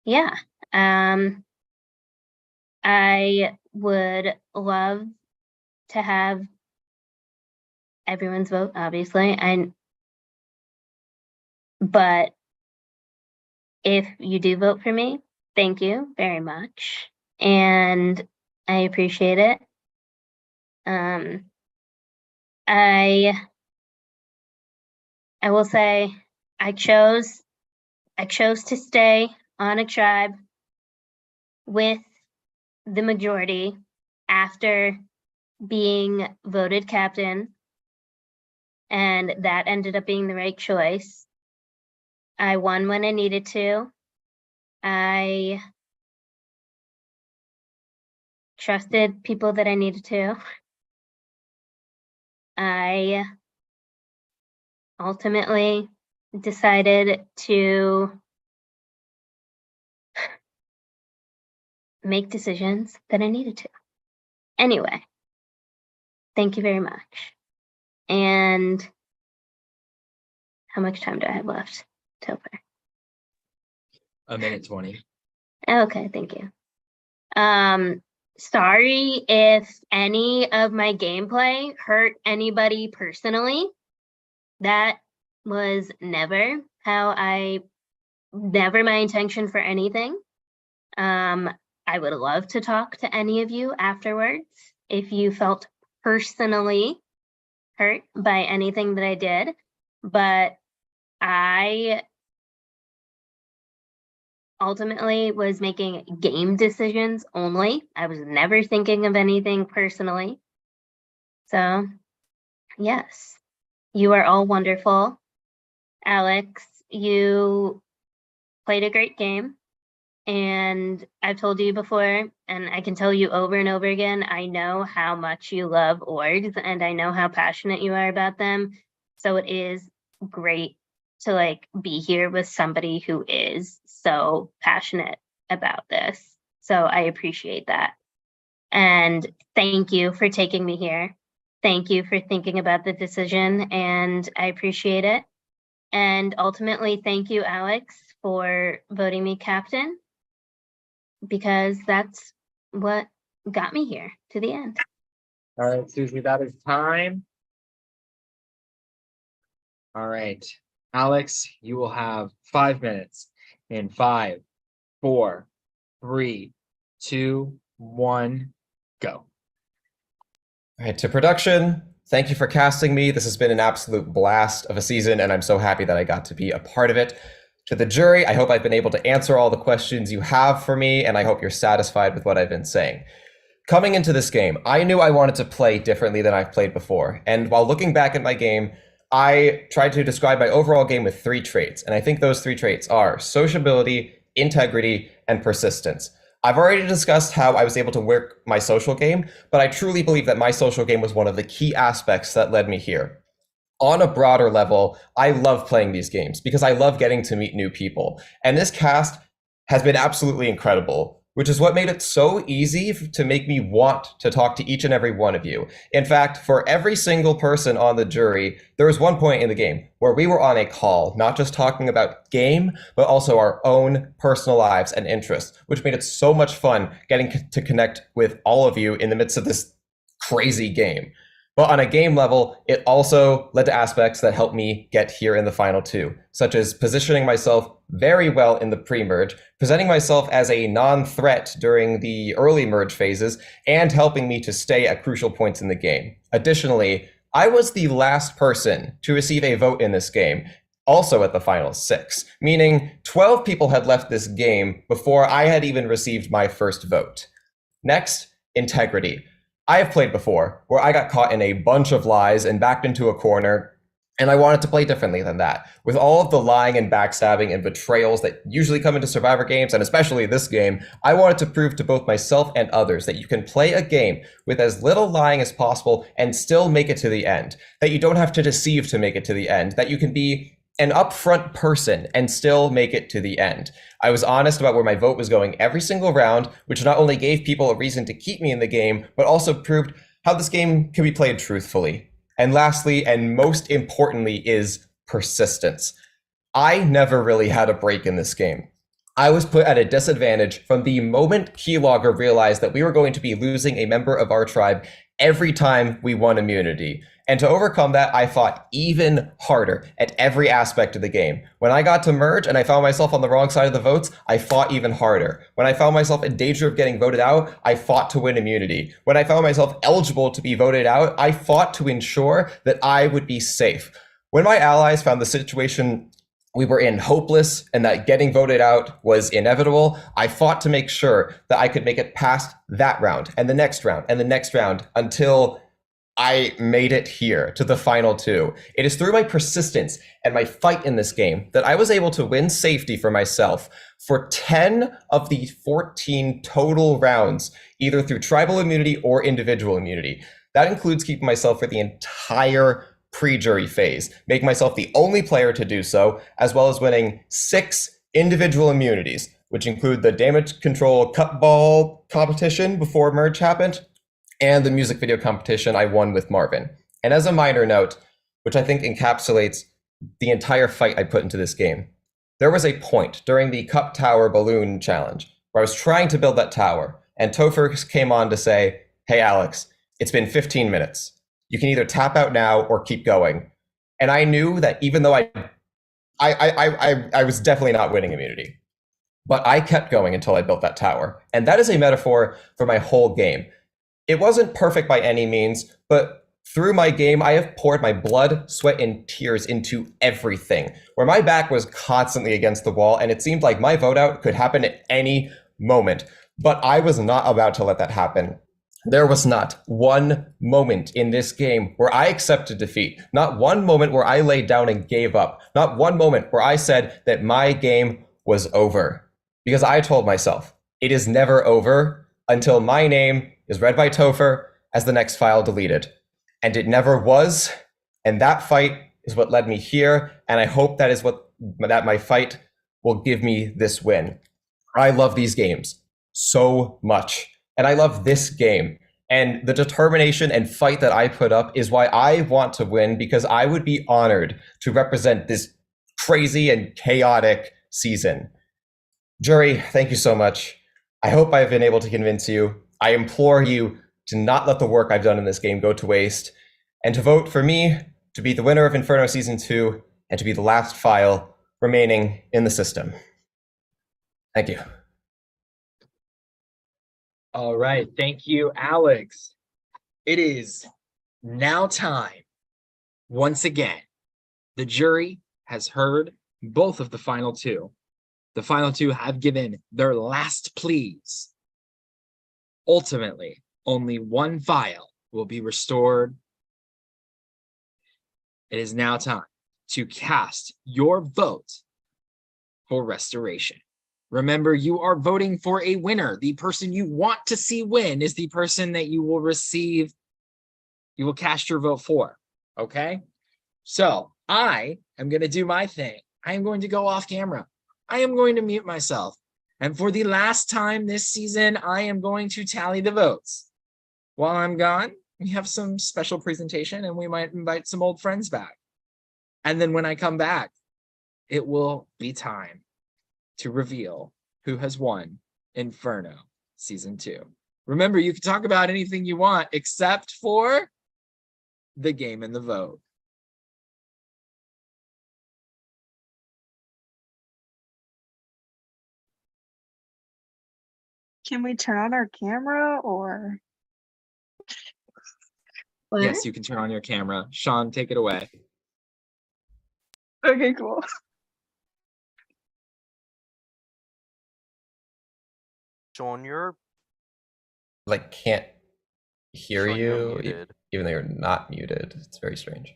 yeah, I would love to have everyone's vote, obviously. But if you do vote for me, thank you very much. And I appreciate it. I will say I chose to stay on a tribe with the majority after being voted captain, and that ended up being the right choice. I won when I needed to. I trusted people that I needed to. I ultimately decided to make decisions that I needed to. Anyway, thank you very much. And how much time do I have left, Topher? 1:20. Okay, thank you. Sorry if any of my gameplay hurt anybody personally. That was never my intention for anything. I would love to talk to any of you afterwards if you felt personally hurt by anything that I did, but I ultimately was making game decisions only. I was never thinking of anything personally. So, yes, you are all wonderful. Alex, you played a great game. And I've told you before, and I can tell you over and over again, I know how much you love orgs and I know how passionate you are about them. So it is great to be here with somebody who is so passionate about this. So I appreciate that. And thank you for taking me here. Thank you for thinking about the decision, and I appreciate it. And ultimately, thank you, Alex, for voting me captain, because that's what got me here to the end. All right, Susie, that is time. All right, Alex, you will have 5 minutes in 5, 4, 3, 2, 1, go. All right, to production, Thank you for casting me. This has been an absolute blast of a season, and I'm so happy that I got to be a part of it. To the jury, I hope I've been able to answer all the questions you have for me, and I hope you're satisfied with what I've been saying. Coming into this game, I knew I wanted to play differently than I've played before, and while looking back at my game, I tried to describe my overall game with 3 traits, and I think those 3 traits are sociability, integrity, and persistence. I've already discussed how I was able to work my social game, but I truly believe that my social game was one of the key aspects that led me here. On a broader level, I love playing these games because I love getting to meet new people. And this cast has been absolutely incredible, which is what made it so easy to make me want to talk to each and every one of you. In fact, for every single person on the jury, there was one point in the game where we were on a call, not just talking about game, but also our own personal lives and interests, which made it so much fun getting to connect with all of you in the midst of this crazy game. But on a game level, it also led to aspects that helped me get here in the final 2, such as positioning myself very well in the pre-merge, presenting myself as a non-threat during the early merge phases, and helping me to stay at crucial points in the game. Additionally, I was the last person to receive a vote in this game, also at the final 6, meaning 12 people had left this game before I had even received my first vote. Next, integrity. I have played before where I got caught in a bunch of lies and backed into a corner, and I wanted to play differently than that. With all of the lying and backstabbing and betrayals that usually come into Survivor games, and especially this game, I wanted to prove to both myself and others that you can play a game with as little lying as possible and still make it to the end, that you don't have to deceive to make it to the end, that you can be an upfront person and still make it to the end. I was honest about where my vote was going every single round, which not only gave people a reason to keep me in the game, but also proved how this game can be played truthfully. And lastly, and most importantly, is persistence. I never really had a break in this game. I was put at a disadvantage from the moment Keylogger realized that we were going to be losing a member of our tribe every time we won immunity. And to overcome that, I fought even harder at every aspect of the game. When I got to merge and I found myself on the wrong side of the votes, I fought even harder. When I found myself in danger of getting voted out, I fought to win immunity. When I found myself eligible to be voted out, I fought to ensure that I would be safe. When my allies found the situation we were in hopeless and that getting voted out was inevitable, I fought to make sure that I could make it past that round and the next round and the next round until I made it here to the final 2. It is through my persistence and my fight in this game that I was able to win safety for myself for 10 of the 14 total rounds, either through tribal immunity or individual immunity. That includes keeping myself for the entire pre-jury phase, making myself the only player to do so, as well as winning 6 individual immunities, which include the damage control cup ball competition before merge happened, and the music video competition I won with Marvin. And as a minor note, which I think encapsulates the entire fight I put into this game, there was a point during the Cup Tower Balloon Challenge where I was trying to build that tower, and Topher came on to say, "Hey Alex, it's been 15 minutes. You can either tap out now or keep going." And I knew that even though I was definitely not winning immunity, but I kept going until I built that tower. And that is a metaphor for my whole game. It wasn't perfect by any means, but through my game, I have poured my blood, sweat, and tears into everything, where my back was constantly against the wall, and it seemed like my vote out could happen at any moment. But I was not about to let that happen. There was not one moment in this game where I accepted defeat, not one moment where I laid down and gave up, not one moment where I said that my game was over. Because I told myself, it is never over until my name is read by Topher as the next file deleted. And it never was, and that fight is what led me here, and I hope that is that my fight will give me this win. I love these games so much, and I love this game. And the determination and fight that I put up is why I want to win, because I would be honored to represent this crazy and chaotic season. Jury, thank you so much. I hope I've been able to convince you. I implore you to not let the work I've done in this game go to waste, and to vote for me to be the winner of Inferno Season 2 and to be the last file remaining in the system. Thank you. All right. Thank you, Alex. It is Now time. Once again, the jury has heard both of the final two. The final two have given their last pleas. Ultimately, only one vial will be restored. It is now time to cast your vote for restoration. Remember, you are voting for a winner. The person you want to see win is the person that you will receive, you will cast your vote for. Okay? So I am going to do my thing. I am going to go off camera. I am going to mute myself. And for the last time this season, I am going to tally the votes. While I'm gone, we have some special presentation and we might invite some old friends back. And then when I come back, it will be time to reveal who has won Inferno Season 2. Remember, you can talk about anything you want except for the game and the vote. Can we turn on our camera or? What? Yes, you can turn on your camera. Sean, take it away. Okay, cool. Sean, you're Like, can't hear Sean, you're you, muted. even though you're not muted. It's very strange.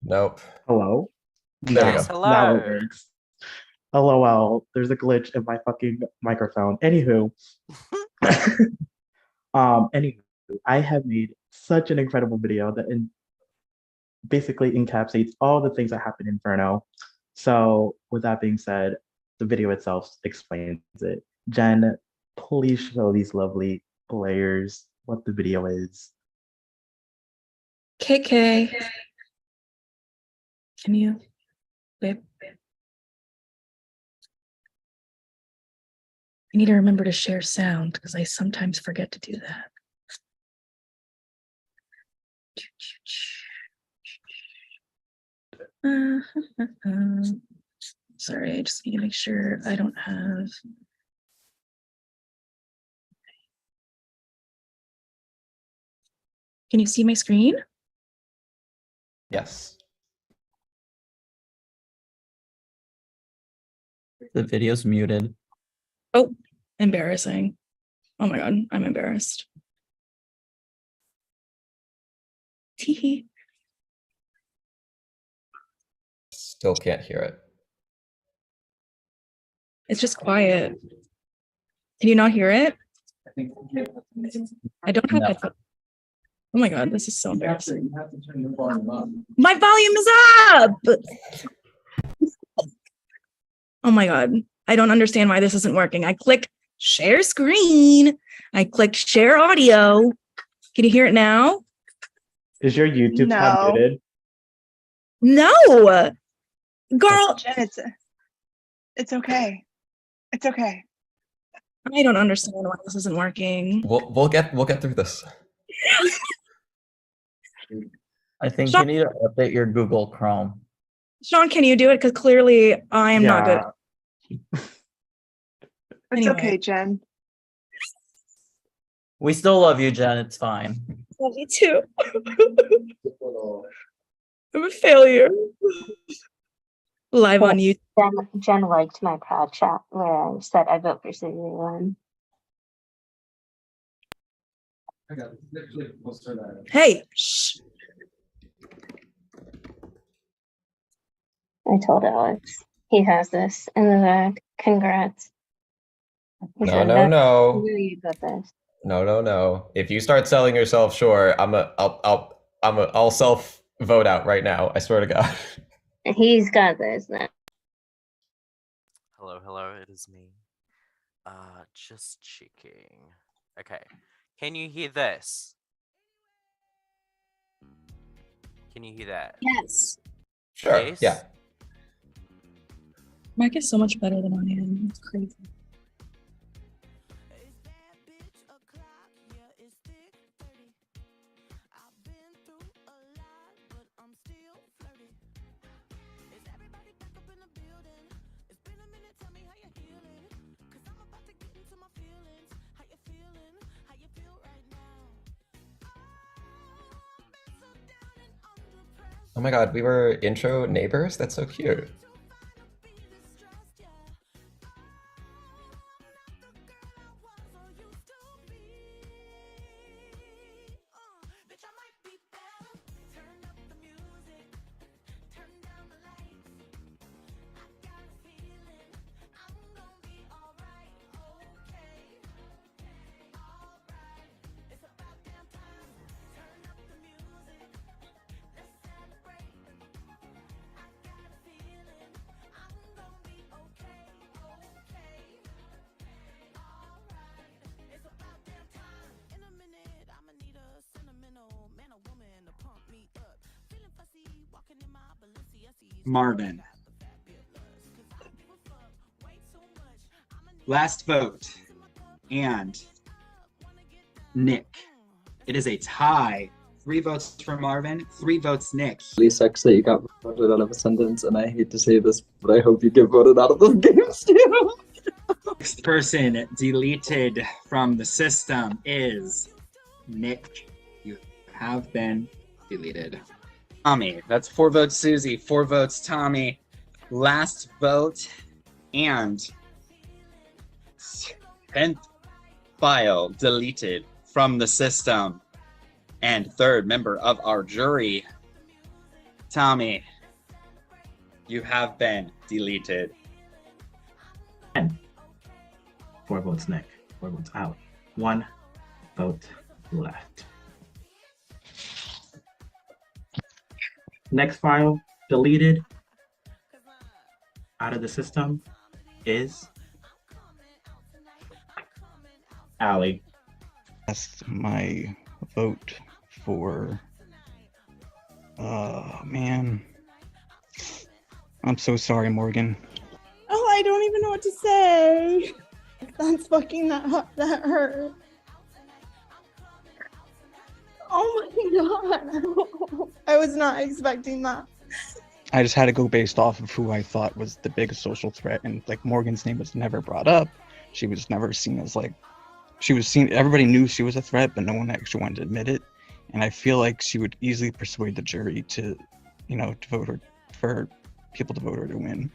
Nope. Hello? There we Yes, go. Now it hello. works. LOL, there's a glitch in my fucking microphone. Anywho, anywho, I have made such an incredible video that basically encapsulates all the things that happen in Inferno. So with that being said, the video itself explains it. Jen, please show these lovely players what the video is. KK. Can you? Wait. I need to remember to share sound because I sometimes forget to do that. Sorry, I just need to make sure I don't have. Can you see my screen? Yes. The video's muted. Oh, embarrassing. Oh my God, I'm embarrassed. Teehee. Still can't hear it. It's just quiet. Can you not hear it? I don't have headphones. Oh my God, this is so embarrassing. My volume is up. Oh my God, I don't understand why this isn't working. I click share screen. I click share audio. Can you hear it now? Is your YouTube tab No. muted? No, girl. Jen, it's okay. It's okay. I don't understand why this isn't working. We'll get through this. I think Sean- you need to update your Google Chrome. Sean, can you do it? Because clearly I am not good. It's Anyway. okay, Jen. We still love you, Jen. It's fine. Love you too. I'm a failure. Live on YouTube. Jen liked my proud chat where I said I vote for Susie one. Hey, shh. I told Alex he has this in the back. Congrats. He said, "No, No. you got this." No. If you start selling yourself short, I'll self vote out right now. I swear to God. He's got this now. Hello, it is me. Just checking. Okay. Can you hear this? Can you hear that? Yes. Sure. Yes? Yeah. Mike is so much better than I am. It's crazy. Oh my god, we were intro neighbors? That's so cute. Marvin. Last vote. And Nick. It is a tie. 3 votes for Marvin, 3 votes Nick. Really sucks that you got voted out of Ascendance, and I hate to say this, but I hope you get voted out of those games too. Next person deleted from the system is Nick. You have been deleted. Tommy. That's 4 votes Susie, 4 votes Tommy. Last vote and 10th file deleted from the system. And 3rd member of our jury, Tommy. You have been deleted. 4 votes Nick, 4 votes out. 1 vote left. Next file deleted out of the system is Allie. That's my vote for. Man. I'm so sorry, Morgan. Oh, I don't even know what to say. That's fucking that hurt. Oh my god. I was not expecting that. I just had to go based off of who I thought was the biggest social threat, and like Morgan's name was never brought up. She was never seen as like, she was seen, everybody knew she was a threat, but no one actually wanted to admit it. And I feel like she would easily persuade the jury to, you know, to vote her, for people to vote her to win.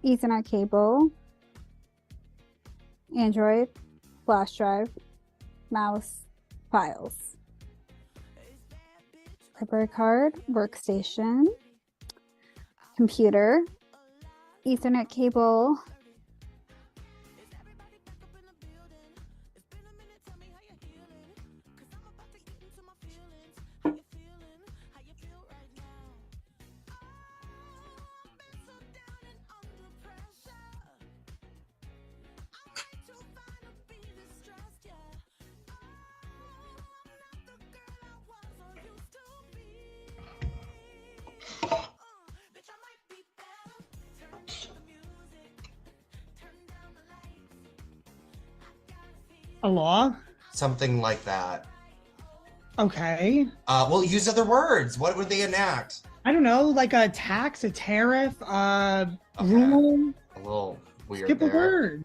Ethernet cable, Android, flash drive, mouse, files, library card, workstation, computer, Ethernet cable, A law? Something like that. Okay. Well, use other words. What would they enact? I don't know, like a tax, a tariff, rule. A little weird. Skip a there. word.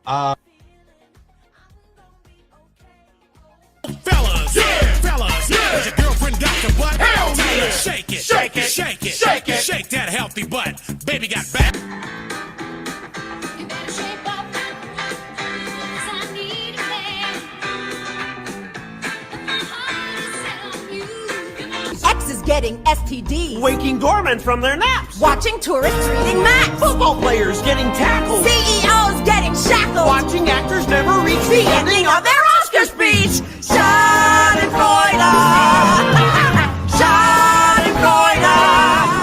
Fellas, yeah, fellas, yeah. Your girlfriend got your butt. Hell yeah. Shake it, shake it, shake it, shake it, shake that healthy butt. Baby got back. X is getting STDs. Waking dormant from their naps. Watching tourists reading maps. Football players getting tackled. CEOs getting shackled. Watching actors never reach the ending of their Oscar speech. Schadenfreude. Schadenfreude.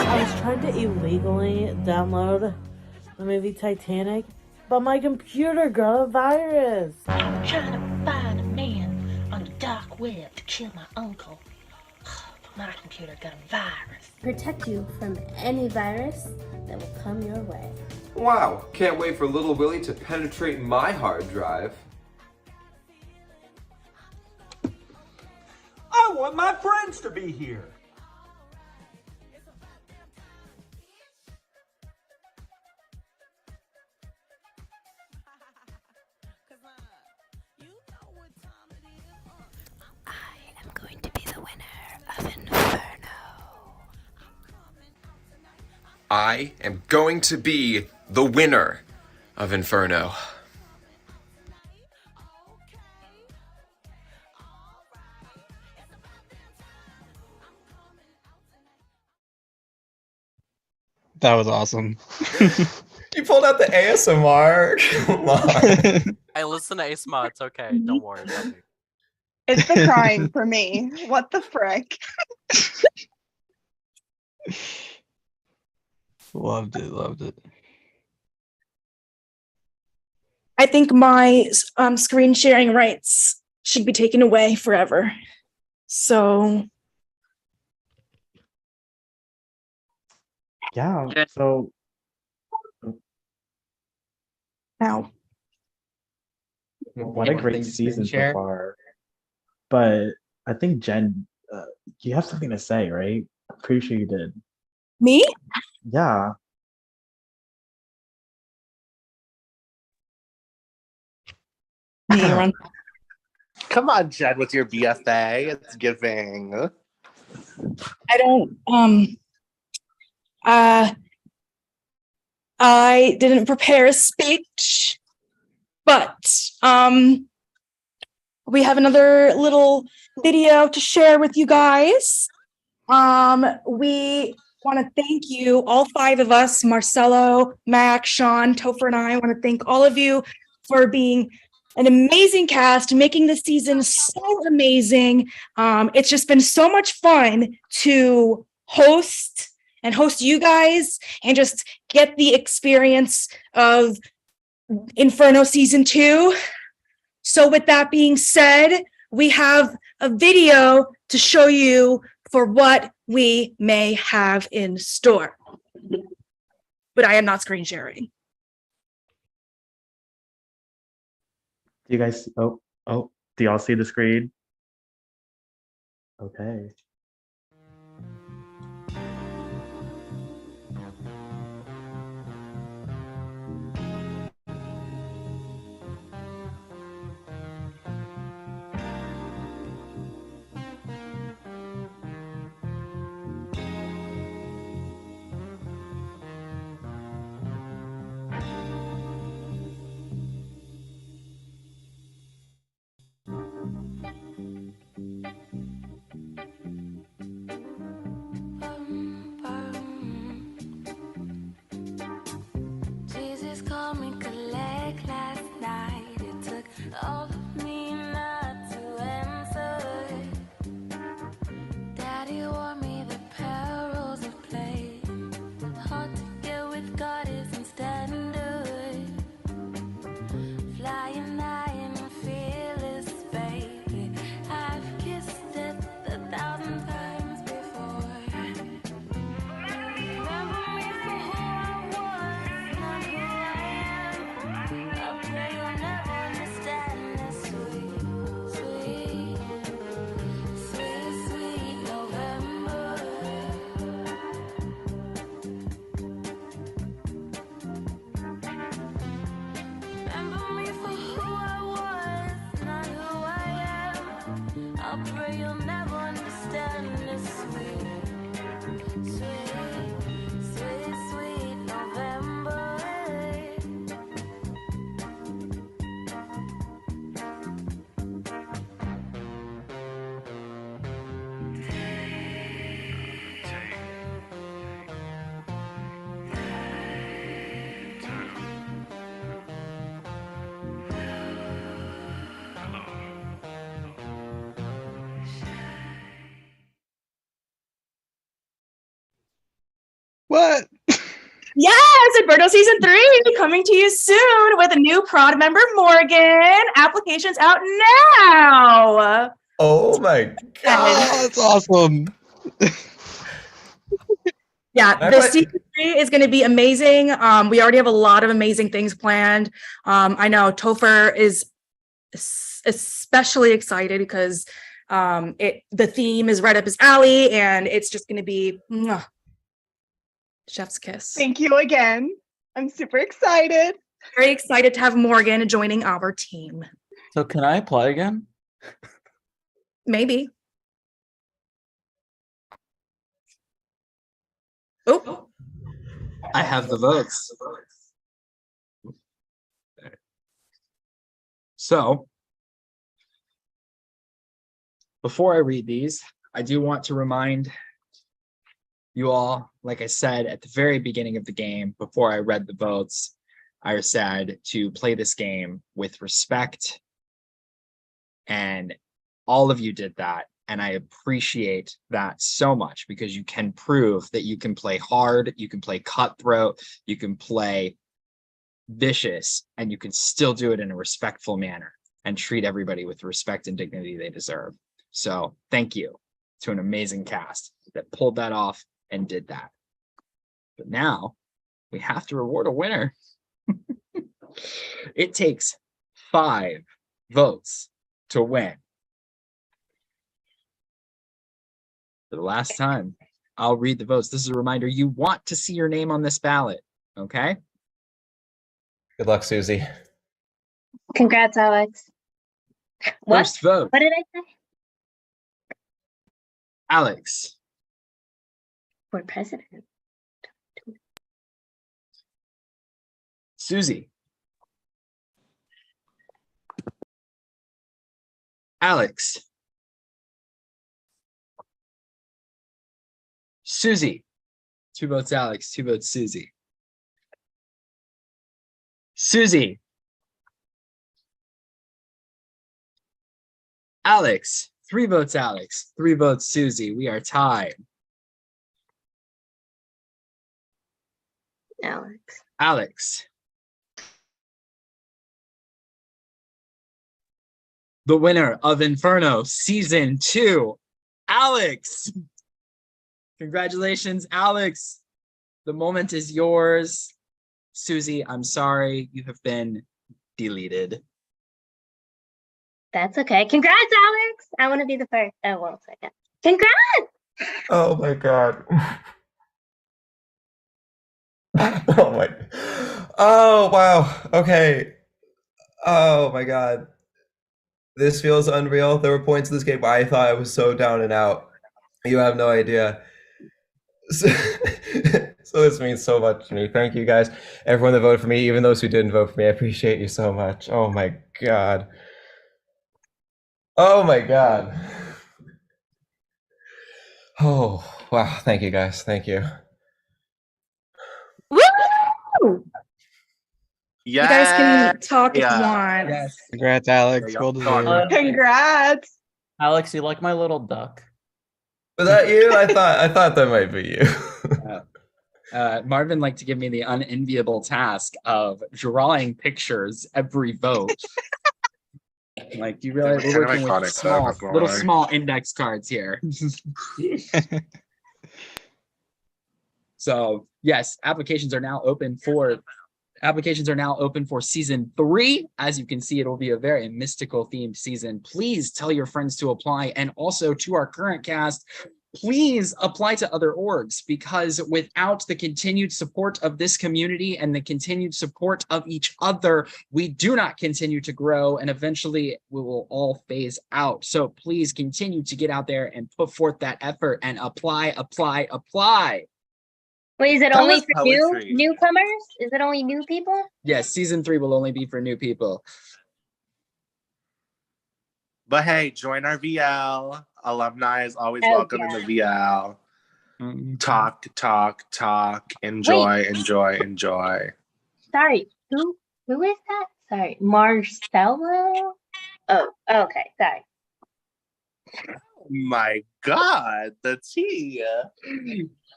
I was trying to illegally download the movie Titanic, but my computer got a virus. I'm trying to find a man on the dark web to kill my uncle. But my computer got a virus. Protect you from any virus that will come your way. Wow, can't wait for little Willie to penetrate my hard drive. I want my friends to be here. I am going to be the winner of Inferno. That was awesome. You pulled out the ASMR. Come on. I listen to ASMR. It's okay. Don't worry about me. It's the crying for me. What the frick? Loved it. Loved it. I think my screen sharing rights should be taken away forever. So Yeah. So now, what a Anyone great think season so screen share? far. But I think Jen, you have something to say, right? I'm pretty sure you did. me? Yeah. Me run. Come on, Jen, with your BFA. It's giving. I don't I didn't prepare a speech, but we have another little video to share with you guys. We want to thank you, all 5 of us, Marcelo, Mac, Sean, Topher, and I want to thank all of you for being an amazing cast, making this season so amazing. It's just been so much fun to host you guys and just get the experience of Inferno season 2. So with that being said, we have a video to show you for what we may have in store. But I am not screen sharing. Do you guys? Oh, do y'all see the screen? Okay. Jesus called me collect last night. It took all of me not to answer. Daddy warned me the perils of play. Hard to get with God isn't standard. Flying high and fearless, baby. I've kissed it 1,000 times before. Remember me for who I was, not who I am. I pray you'll never understand this sweet, sweet, sweet, sweet November. Remember me for who I was, not who I am. I pray you'll never understand this sweet, sweet, sweet, sweet November. What? Yes, Inferno season 3 coming to you soon with a new prod member, Morgan. Applications out now. Oh my god. Oh, that's awesome. Yeah, I the put- season 3 is going to be amazing. We already have a lot of amazing things planned. I know Topher is especially excited because the theme is right up his alley, and it's just going to be mwah, chef's kiss. Thank you again. I'm super excited. Very excited to have Morgan joining our team. So can I apply again? Maybe. Oh. I have the votes. So, before I read these, I do want to remind you all, like I said at the very beginning of the game, before I read the votes, I said to play this game with respect. And all of you did that. And I appreciate that so much because you can prove that you can play hard, you can play cutthroat, you can play vicious, and you can still do it in a respectful manner and treat everybody with the respect and dignity they deserve. So thank you to an amazing cast that pulled that off and did that. But now we have to reward a winner. It takes 5 votes to win. For the last time, I'll read the votes. This is a reminder, you want to see your name on this ballot, okay? Good luck, Susie. Congrats, Alex. What? First vote, What did I say? Alex. For president. Susie. Alex. Susie. 2 votes Alex, 2 votes Susie. Susie. Alex. 3 votes Alex, 3 votes Susie. We are tied. Alex. Alex. The winner of Inferno Season 2, Alex. Congratulations, Alex. The moment is yours. Susie, I'm sorry, you have been deleted. That's okay. Congrats, Alex. I want to be the first. Oh, well, second. Congrats. Oh my god. Oh my. Oh wow. Okay. Oh my god. This feels unreal. There were points in this game where I thought I was so down and out. You have no idea. So, so this means so much to me. Thank you guys. Everyone that voted for me, even those who didn't vote for me, I appreciate you so much. Oh my god. Oh my god. Oh wow. Thank you guys. Thank you. Woo! Yeah. You guys can talk if you Yeah. want. Yes. Congrats, Alex. Well deserved. Congrats. Alex, you like my little duck? Was that you? I thought that might be you. Marvin liked to give me the unenviable task of drawing pictures every vote. Like, you realize They were we're kind of working with iconic, though, small, not gonna little lie. small index cards here. So yes, applications are now open for season 3. As you can see, it will be a very mystical themed season. Please tell your friends to apply, and also to our current cast, please apply to other orgs, because without the continued support of this community and the continued support of each other, we do not continue to grow, and eventually we will all phase out. So please continue to get out there and put forth that effort and apply. Wait, is it That only was for poetry. newcomers? Is it only new people? Yes, season 3 will only be for new people. But hey, join our VL. Alumni is always Oh, welcome yeah. in the VL. Mm-hmm. Talk. Enjoy. Sorry, who is that? Sorry, Marcelo? Oh, okay, sorry. My God, the tea.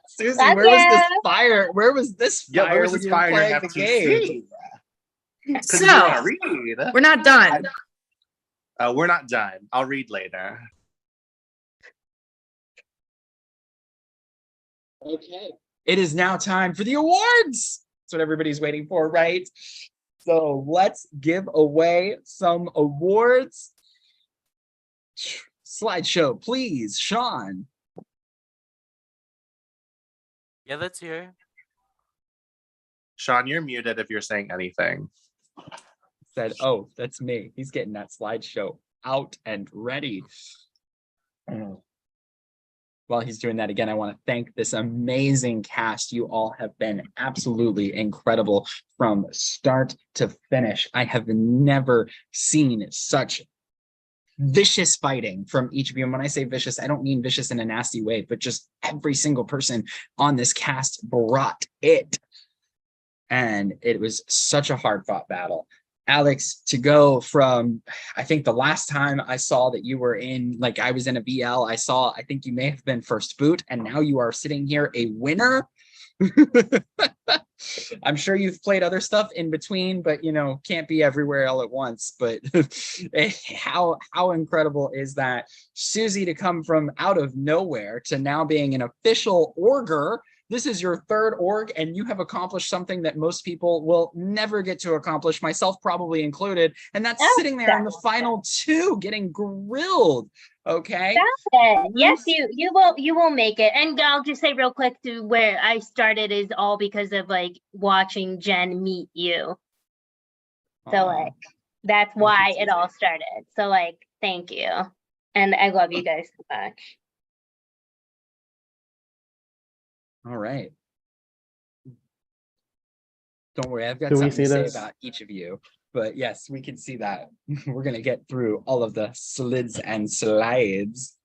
Susie, Love where was this ya. fire? Where was this Yeah, fire where was when this you were fire during playing the game? FTC? 'Cause So, you wanna read. we're not done. We're not done. I'll read later. Okay. It is now time for the awards. That's what everybody's waiting for, right? So let's give away some awards. Slideshow, please, Sean. Yeah, that's you. Sean, you're muted if you're saying anything. Said, oh, that's me. He's getting that slideshow out and ready. while he's doing that again, I want to thank this amazing cast. You all have been absolutely incredible from start to finish. I have never seen such vicious fighting from each of you. And when I say vicious, I don't mean vicious in a nasty way, but just every single person on this cast brought it. And it was such a hard fought battle. Alex, to go from, I think the last time I saw that you were in, like I was in a BL, I think you may have been first boot, and now you are sitting here a winner. I'm sure you've played other stuff in between, but you know, can't be everywhere all at once. But how incredible is that, Susie, to come from out of nowhere to now being an official orger? This is your third org, and you have accomplished something that most people will never get to accomplish, myself probably included, and that's sitting there in the final two, getting grilled. Okay. Stop it. Yes, you will make it. And I'll just say real quick, to where I started is all because of like watching Jen meet you. So like that's why it all started. So like thank you. And I love you guys so much. All right. Don't worry, I've got Do we something to see say this? about each of you. But yes, we can see that. We're going to get through all of the slids and slides.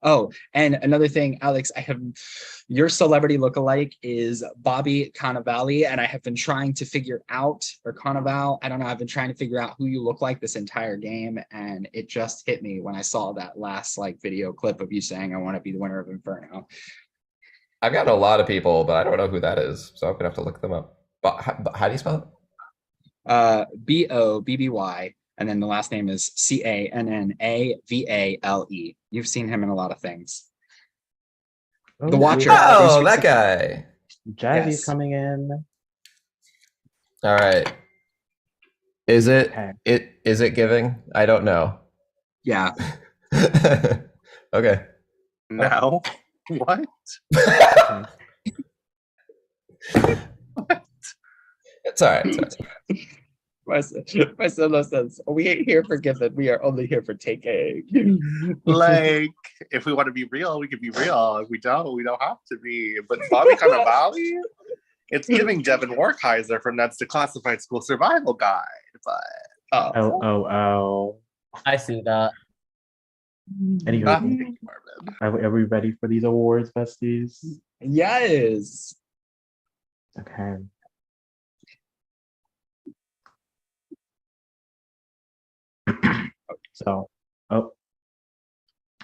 Oh, and another thing, Alex, your celebrity lookalike is Bobby Cannavale, and I have been trying to figure out, or Cannavale, I don't know, I've been trying to figure out who you look like this entire game, and it just hit me when I saw that last like video clip of you saying, I want to be the winner of Inferno. I've gotten a lot of people, but I don't know who that is, so I'm gonna have to look them up. But how do you spell it? Bobby, and then the last name is Cannavale. You've seen him in a lot of things. The Watcher. Oh, that guy. Jazzy's Yes. coming in. All right. Is it giving? I don't know. Yeah. Okay. No. What? It's all right. It's all right. My solo says, we ain't here for giving, we are only here for taking. Like, if we want to be real, we can be real. If we don't have to be. But Bobby Cannavale, it's giving Devin Warkheiser from That's the Classified School Survival Guide. But Oh. I see that. Anywho, are we ready for these awards, besties? Yes. Okay. So, go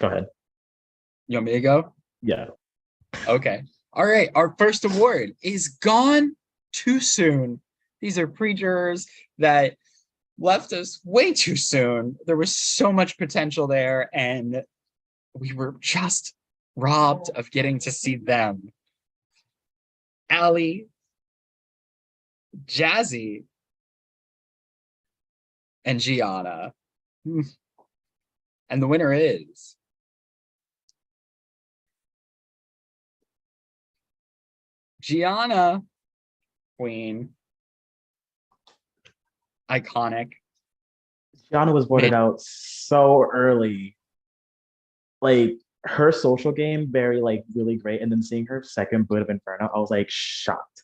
ahead. You want me to go? Yeah. Okay. All right. Our first award is Gone Too Soon. These are pre-jurors that left us way too soon. There was so much potential there, and we were just robbed of getting to see them. Allie, Jazzy, and Gianna. And the winner is Gianna, Queen. Iconic. Gianna was voted out so early. Like, her social game, very like really great. And then seeing her second boot of Inferno, I was like shocked.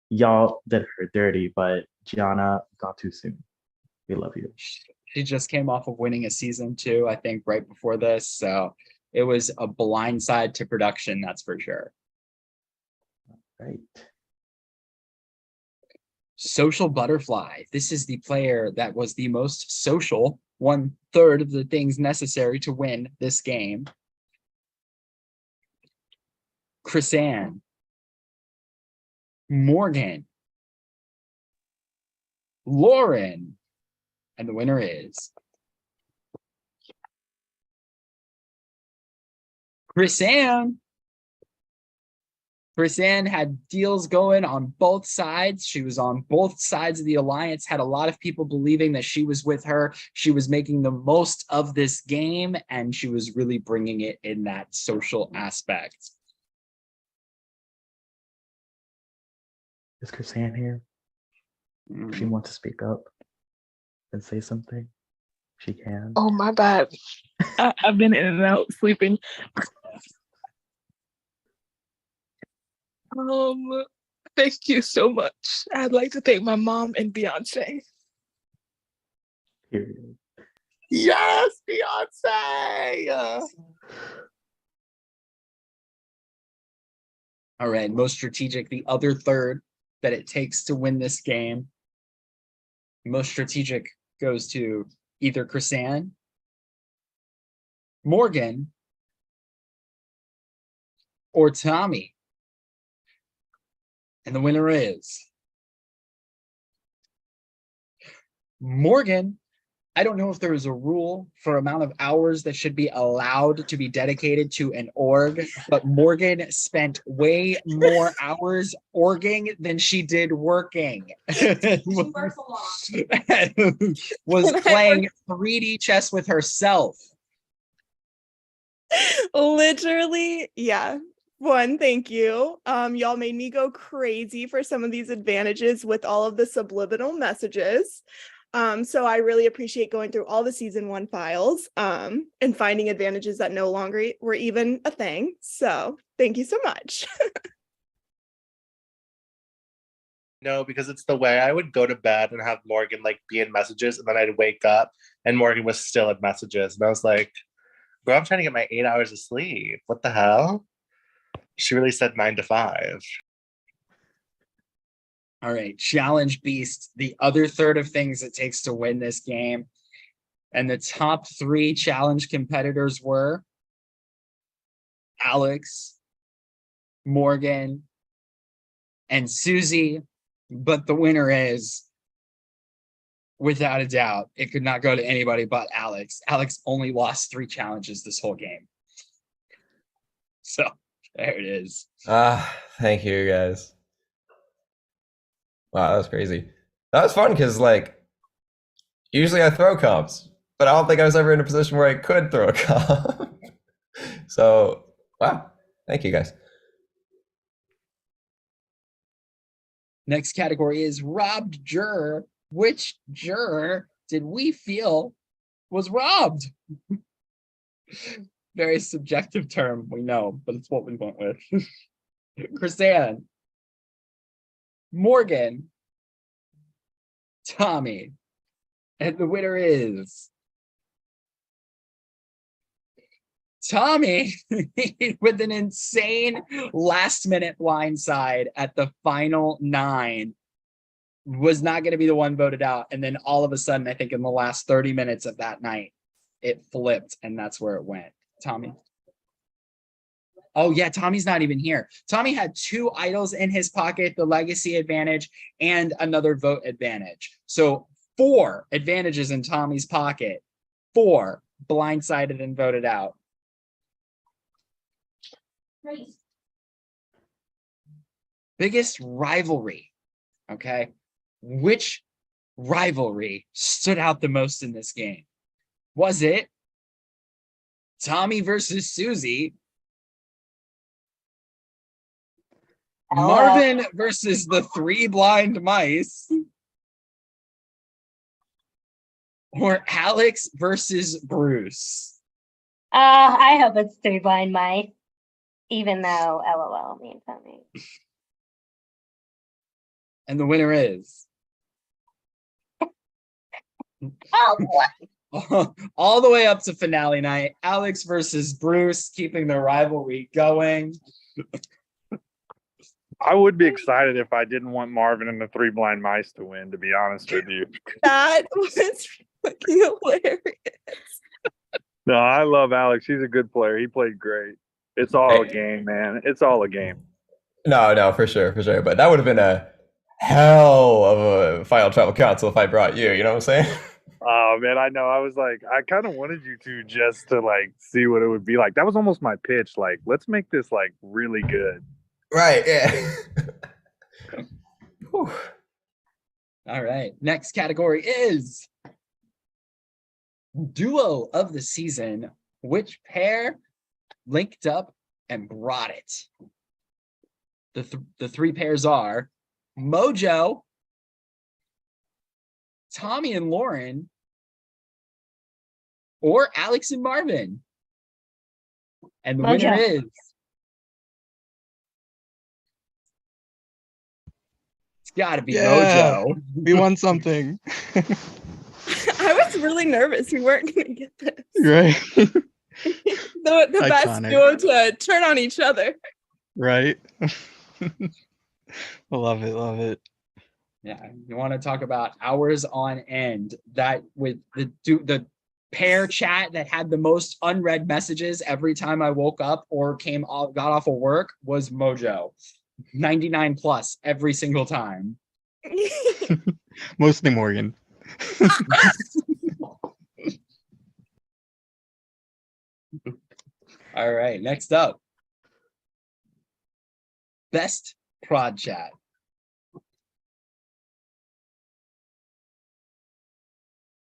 Y'all did her dirty, but Gianna got too soon. We love you. She just came off of winning a season 2, I think, right before this. So it was a blindside to production, that's for sure. Right. Social Butterfly. This is the player that was the most social, 1/3 of the things necessary to win this game. Chrisanne, Morgan, Lauren, and the winner is Chrisanne. Chrisanne had deals going on both sides. She was on both sides of the alliance, had a lot of people believing that she was with her. She was making the most of this game, and she was really bringing it in that social aspect. Is Chrisanne here? If she wants to speak up and say something, she can. Oh, my bad. I've been in and out sleeping. Thank you so much. I'd like to thank my mom and Beyonce. Period. Yes, Beyonce. All right, most strategic, the other third that it takes to win this game. Most strategic goes to either Chrisanne, Morgan, or Tommy. And the winner is Morgan. I don't know if there is a rule for amount of hours that should be allowed to be dedicated to an org, but Morgan spent way more hours orging than she did working. She works a lot. Was playing 3D chess with herself. Literally, yeah. One, thank you. Y'all made me go crazy for some of these advantages with all of the subliminal messages. So I really appreciate going through all the season 1 files and finding advantages that no longer were even a thing. So thank you so much. No, because it's the way I would go to bed and have Morgan like be in messages, and then I'd wake up and Morgan was still in messages. And I was like, bro, I'm trying to get my 8 hours of sleep. What the hell? She really said 9 to 5. All right, Challenge Beast, the other third of things it takes to win this game. And the top 3 challenge competitors were Alex, Morgan, and Susie. But the winner is, without a doubt, it could not go to anybody but Alex. Alex only lost 3 challenges this whole game. So there it is. Thank you guys. Wow, that was crazy. That was fun because, like, usually I throw comps, but I don't think I was ever in a position where I could throw a comp. So, wow, thank you guys. Next category is robbed juror. Which juror did we feel was robbed? Very subjective term, we know, but it's what we went with. Chrisanne, Morgan, Tommy, and the winner is Tommy with an insane last-minute blindside at the final 9. Was not going to be the one voted out, and then all of a sudden, I think in the last 30 minutes of that night, it flipped, and that's where it went. Tommy. Oh yeah, Tommy's not even here. Tommy had 2 idols in his pocket, the legacy advantage and another vote advantage. So 4 advantages in Tommy's pocket, 4 blindsided and voted out. Great. Biggest rivalry, okay? Which rivalry stood out the most in this game? Was it Tommy versus Susie, Marvin versus the 3 blind mice, or Alex versus Bruce? I hope it's 3 blind mice, even though LOL means something. And the winner is all the way up to finale night, Alex versus Bruce, keeping the rivalry going. I would be excited if I didn't want Marvin and the 3 blind mice to win, to be honest with you. That was fucking hilarious. No, I love Alex. He's a good player. He played great. It's all a game, man. It's all a game. No, for sure. But that would have been a hell of a final tribal council if I brought you. You know what I'm saying? Oh man, I know. I was like, I kind of wanted you to just to like see what it would be like. That was almost my pitch. Like, let's make this like really good. Right. Yeah. All right. Next category is duo of the season. Which pair linked up and brought it? The 3 pairs are Mojo, Tommy and Lauren, or Alex and Marvin. And the winner Mojo. is. It's got to be Yeah, Mojo. we won something. I was really nervous we weren't gonna get this. Right. The best Iconic. duo to turn on each other. Right. Love it. Love it. Yeah, you want to talk about hours on end? That with the pair chat that had the most unread messages every time I woke up or got off of work was Mojo. 99 plus every single time. Mostly Morgan. All right, next up. Best prod chat.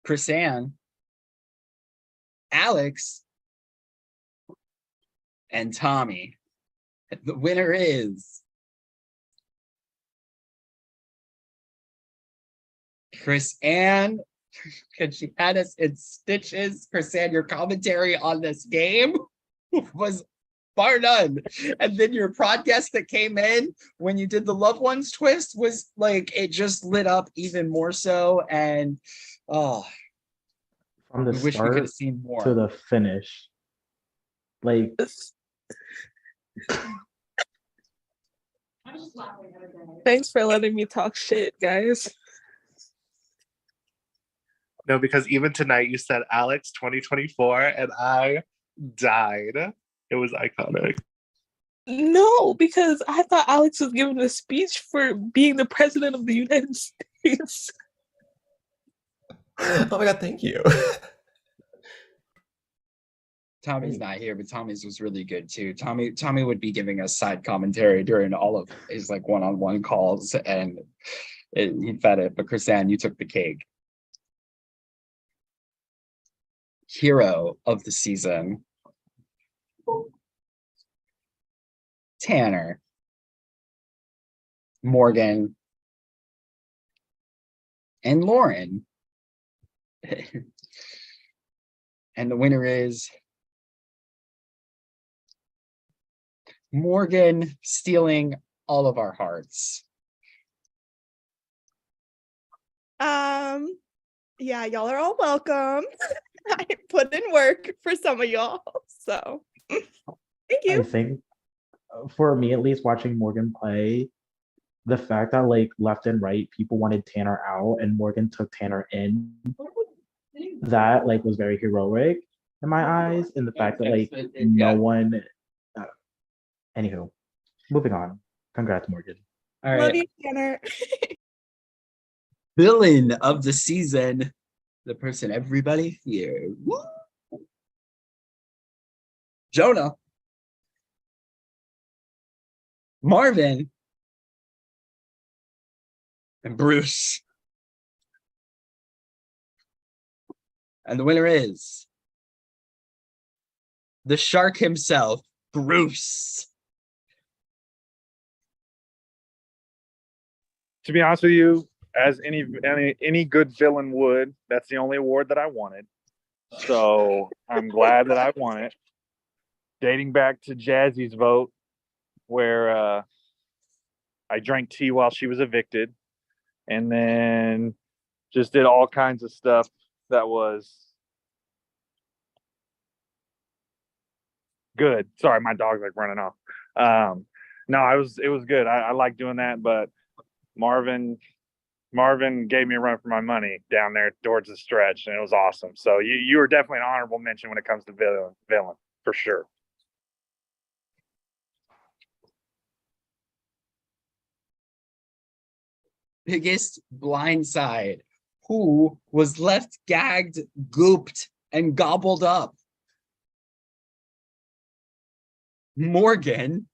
Chrisanne, Alex, and Tommy. The winner is Chrisanne, because she had us in stitches. Chrisanne, your commentary on this game was bar none. And then your podcast that came in when you did the loved ones twist was like, it just lit up even more so. And From the we wish we could have start seen more. to the finish. Like Thanks for letting me talk shit, guys. No, because even tonight you said Alex 2024 and I died. It was iconic. No, because I thought Alex was giving a speech for being the president of the United States. Oh my god, thank you. Tommy's not here, but Tommy's was really good too. Tommy would be giving us side commentary during all of his like one-on-one calls, and he fed it. But Chrisanne, you took the cake. Hero of the season, Tanner, Morgan, and Lauren. And the winner is Morgan, stealing all of our hearts. Yeah, y'all are all welcome. I put in work for some of y'all, so thank you. I think for me at least, watching Morgan play, the fact that like left and right people wanted Tanner out and Morgan took Tanner in, that like was very heroic in my eyes. And the fact that like no one anywho, moving on. Congrats, Morgan. All right. Love you, Tanner. Villain of the season, the person everybody feared. Woo! Jonah, Marvin, and Bruce. And the winner is the shark himself, Bruce. To be honest with you, as any good villain would, that's the only award that I wanted. So I'm glad that I won it. Dating back to Jazzy's vote, where I drank tea while she was evicted, and then just did all kinds of stuff that was good. Sorry, my dog's like running off. No, it was good. I like doing that, but Marvin gave me a run for my money down there towards the stretch, and it was awesome. So you were definitely an honorable mention when it comes to villain for sure. Biggest blindside. Who was left gagged, gooped, and gobbled up? Morgan,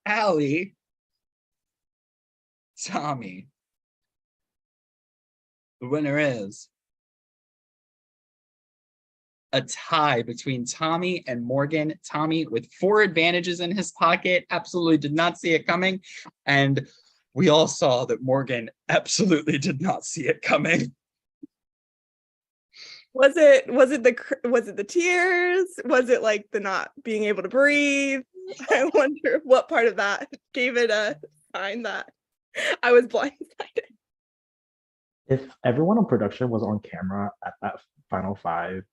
Allie, Tommy. The winner is a tie between Tommy and Morgan. Tommy with 4 advantages in his pocket, absolutely did not see it coming. And we all saw that Morgan absolutely did not see it coming. Was it the tears? Was it like the not being able to breathe? I wonder what part of that gave it a sign that I was blindsided. If everyone on production was on camera at that final five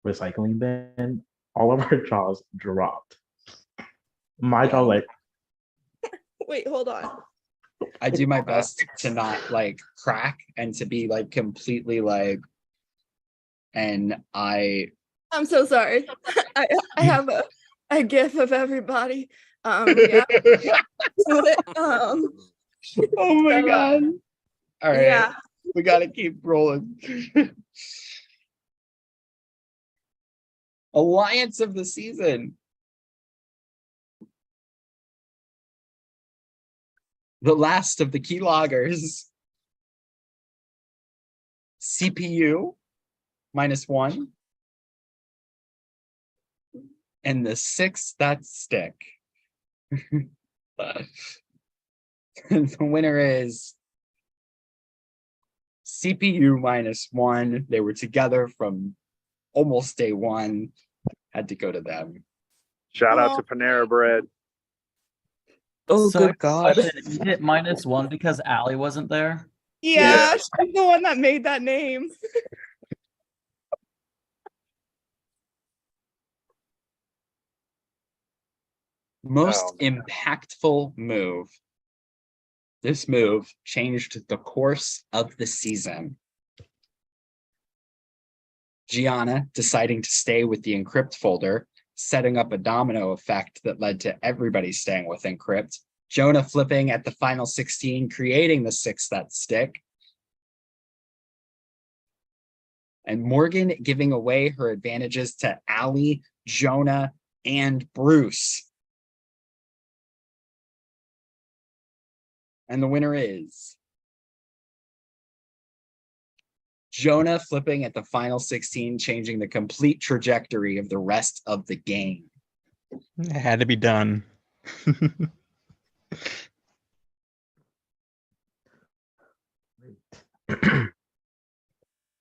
recycling bin, all of our jaws dropped. My jaw like Wait, hold on. I do my best to not like crack and to be like completely like, and I'm so sorry. I have a gif of everybody. Yeah. Oh my god. All right. Yeah. We gotta keep rolling. Alliance of the season. The last of the keyloggers. CPU -1. And the 6 that stick. The winner is CPU -1. They were together from almost day one. Had to go to them. Shout out to Panera Bread. Oh, So good God. you hit -1 because Allie wasn't there? Yeah, she's the one that made that name. Most impactful move. This move changed the course of the season. Gianna deciding to stay with the encrypt folder, setting up a domino effect that led to everybody staying with encrypt. Jonah flipping at the final 16, creating the 6 that stick. And Morgan giving away her advantages to Allie, Jonah, and Bruce. And the winner is Jonah flipping at the final 16, changing the complete trajectory of the rest of the game. It had to be done.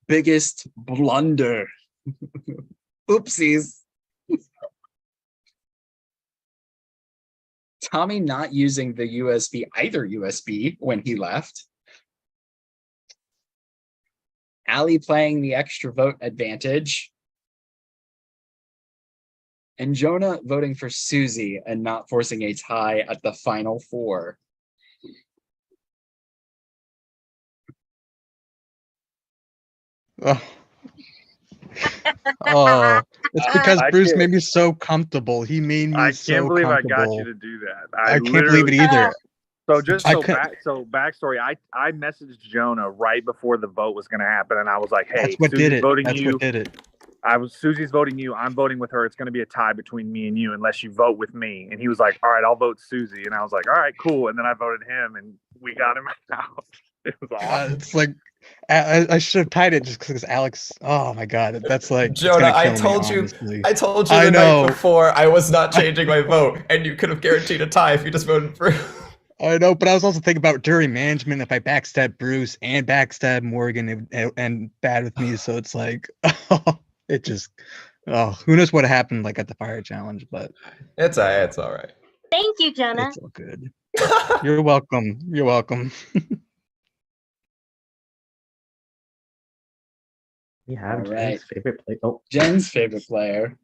Biggest blunder. Oopsies. Tommy not using the either USB when he left. Allie playing the extra vote advantage. And Jonah voting for Susie and not forcing a tie at the final 4. Oh. Oh, it's because Bruce made me so comfortable. He made me I so can't believe I comfortable. got you to do that. I can't believe it either. So just I so could- backstory, I messaged Jonah right before the vote was going to happen, and I was like, "Hey, That's what Susie's did it. voting That's you. what did it. Susie's voting you. I'm voting with her. It's going to be a tie between me and you unless you vote with me." And he was like, "All right, I'll vote Susie." And I was like, "All right, cool." And then I voted him, and we got him out. It was awesome. It's like I should have tied it just because Alex. Oh my god, that's like it's Jonah, gonna I kill me, told you honestly. the I know. night before I was not changing my vote, and you could have guaranteed a tie if you just voted for. I know, but I was also thinking about jury management. If I backstab Bruce and backstab Morgan and bad with me, so it's like, it just, who knows what happened like at the fire challenge, but it's all right. Thank you, Jonah. It's all good. You're welcome. You're welcome. We have All Jen's right. favorite play. Oh, Jen's favorite player.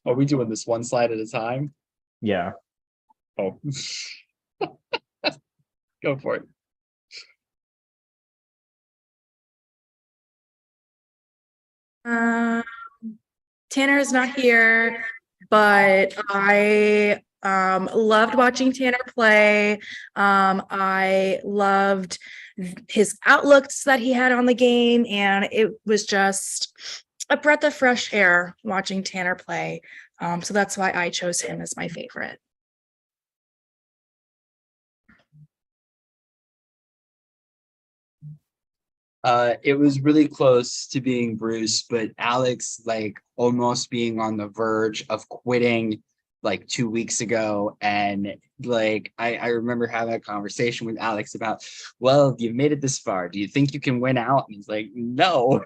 Are we doing this one slide at a time? yeah. Oh. Go for it. Tanner is not here, but I loved watching Tanner play. I loved his outlooks that he had on the game, and it was just a breath of fresh air watching Tanner play. So that's why I chose him as my favorite. It was really close to being Bruce, but Alex like almost being on the verge of quitting like 2 weeks ago. And like I remember having a conversation with Alex about, well, you've made it this far. Do you think you can win out? And he's like, no.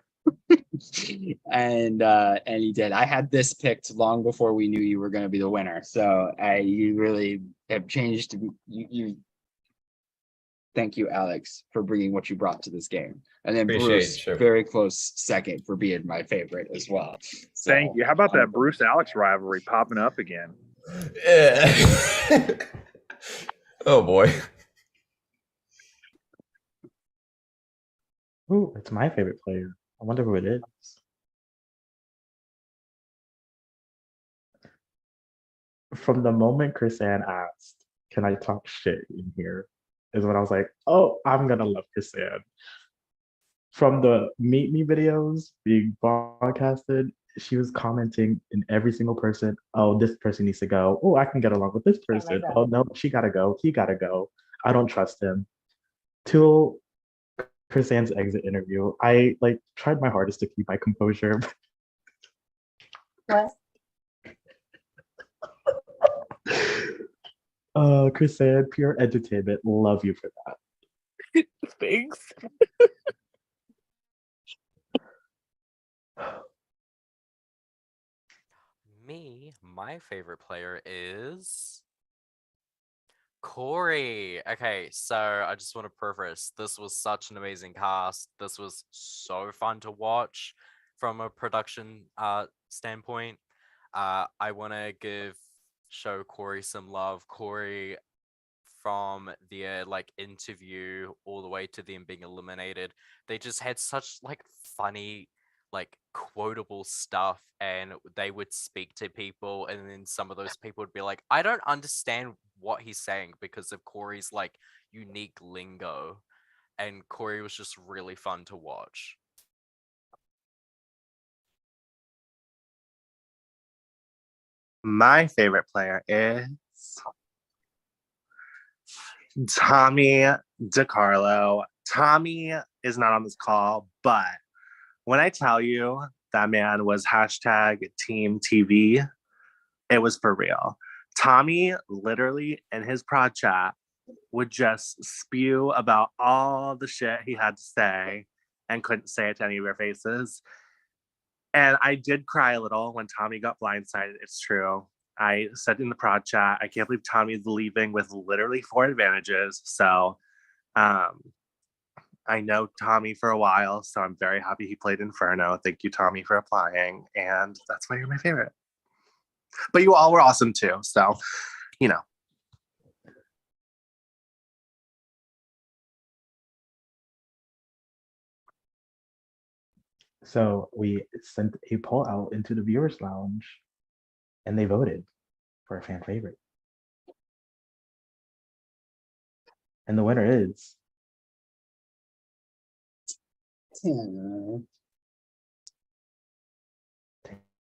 And he did. I had this picked long before we knew you were going to be the winner. So you really have changed. You thank you, Alex, for bringing what you brought to this game. And then Appreciate Bruce, it, sure. very close second for being my favorite as well. So, Thank you. How about that Bruce Alex rivalry popping up again? Yeah. Oh boy. Ooh, it's my favorite player. I wonder who it is. From the moment Chris Ann asked, "Can I talk shit in here?" is when I was like, "Oh, I'm gonna love Chris Ann." From the Meet Me videos being broadcasted, she was commenting in every single person. Oh, this person needs to go. Oh, I can get along with this person. Oh no, she gotta go. He gotta go. I don't trust him. Till Chris Ann's exit interview, I like tried my hardest to keep my composure. What? Chris Ann, pure entertainment. Love you for that. Thanks. My favorite player is Corey. Okay, so I just want to preface, this was such an amazing cast. This was so fun to watch from a production standpoint. I want to show Corey some love. Corey, from the like interview all the way to them being eliminated, they just had such like funny, like quotable stuff, and they would speak to people, and then some of those people would be like, I don't understand what he's saying because of Corey's like unique lingo, and Corey was just really fun to watch. My favorite player is Tommy DiCarlo. Tommy is not on this call, but when I tell you that man was hashtag Team TV, it was for real. Tommy literally in his prod chat would just spew about all the shit he had to say and couldn't say it to any of your faces. And I did cry a little when Tommy got blindsided. It's true. I said in the prod chat, I can't believe Tommy's leaving with literally 4 advantages. So I know Tommy for a while, so I'm very happy he played Inferno. Thank you, Tommy, for applying. And that's why you're my favorite. But you all were awesome too. So, you know. So we sent a poll out into the viewers lounge and they voted for a fan favorite. And the winner is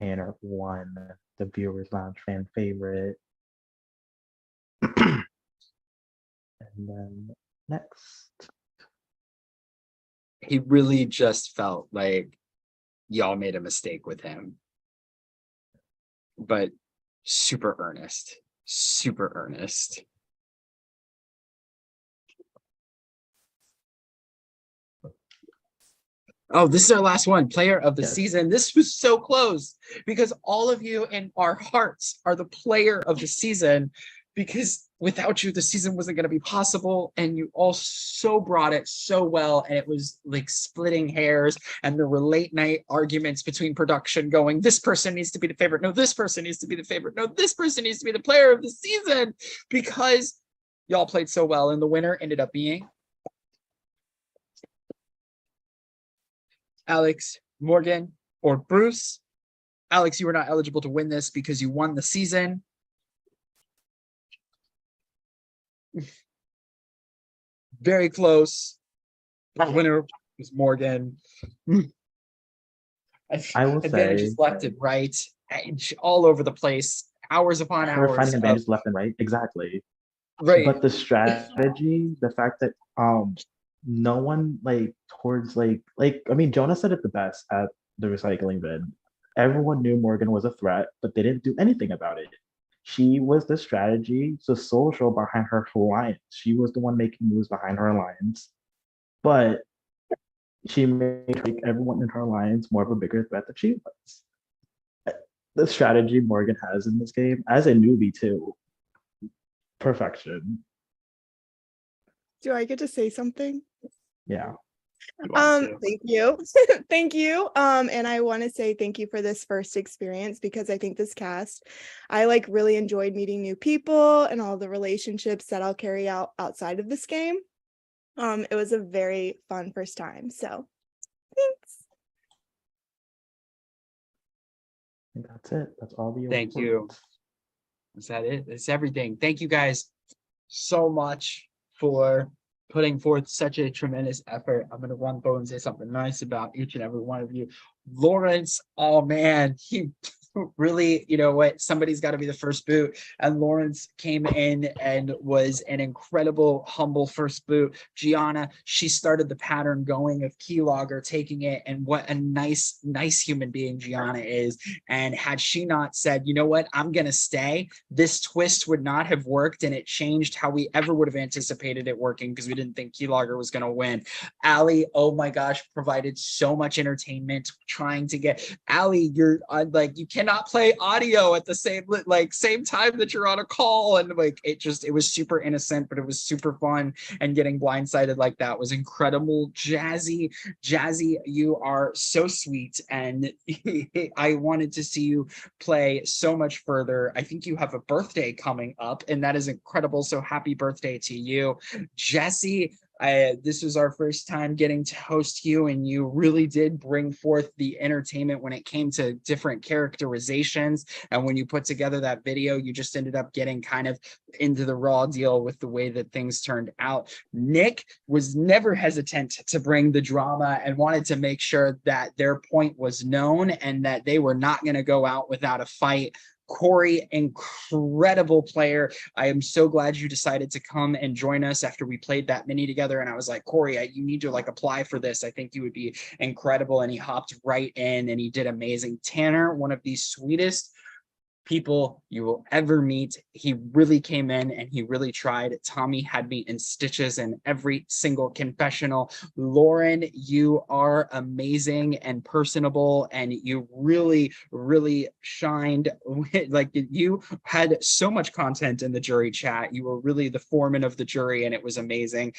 Tanner won the viewers lounge fan favorite. And then next. he really just felt like y'all made a mistake with him. But super earnest. Super earnest. Oh, this is our last one. Player of the season. This was so close because all of you in our hearts are the player of the season, because without you, the season wasn't going to be possible. And you all so brought it so well. And it was like splitting hairs, and there were late night arguments between production going, this person needs to be the favorite. No, this person needs to be the favorite. No, this person needs to be the player of the season, because y'all played so well. And the winner ended up being Alex, Morgan, or Bruce. Alex, you were not eligible to win this because you won the season. Very close. The winner was Morgan. I will Advantages say left and right, all over the place, hours upon we're hours. finding advantages left and right. Exactly. Right. But the strategy, the fact that no one like towards like I mean, Jonah said it the best at the recycling bin. Everyone knew Morgan was a threat, but they didn't do anything about it. She was the strategy, the social behind her alliance. She was the one making moves behind her alliance. But she made like everyone in her alliance more of a bigger threat than she was. The strategy Morgan has in this game, as a newbie too, perfection. Do I get to say something? Yeah. Thank you. Thank you. And I want to say thank you for this first experience, because I think this cast, I like really enjoyed meeting new people and all the relationships that I'll carry out outside of this game. It was a very fun first time. So thanks. I think that's it. That's all the Thank you. awards. Is that it? That's everything. Thank you guys so much for putting forth such a tremendous effort. I'm going to run through and say something nice about each and every one of you. Lawrence, oh man, he really, you know what, somebody's got to be the first boot, and Lawrence came in and was an incredible, humble first boot. Gianna, she started the pattern going of Keylogger taking it, and what a nice human being Gianna is. And had she not said, you know what, I'm gonna stay, this twist would not have worked, and it changed how we ever would have anticipated it working, because we didn't think Keylogger was gonna win. Allie, oh my gosh, provided so much entertainment trying to get Allie, you're like, you cannot play audio at the same time that you're on a call, and like it was super innocent, but it was super fun, and getting blindsided like that was incredible. Jazzy, you are so sweet, and I wanted to see you play so much further. I think you have a birthday coming up, and that is incredible, so happy birthday to you. Jesse, this was our first time getting to host you, and you really did bring forth the entertainment when it came to different characterizations. And when you put together that video, you just ended up getting kind of into the raw deal with the way that things turned out. Nick was never hesitant to bring the drama and wanted to make sure that their point was known and that they were not going to go out without a fight. Corey, incredible player. I am so glad you decided to come and join us after we played that mini together. And I was like, Corey, you need to like apply for this. I think you would be incredible. And he hopped right in and he did amazing. Tanner, one of the sweetest people you will ever meet. He really came in and he really tried. Tommy had me in stitches in every single confessional. Lauren, you are amazing and personable, and you really shined. Like, you had so much content in the jury chat. You were really the foreman of the jury, and it was amazing.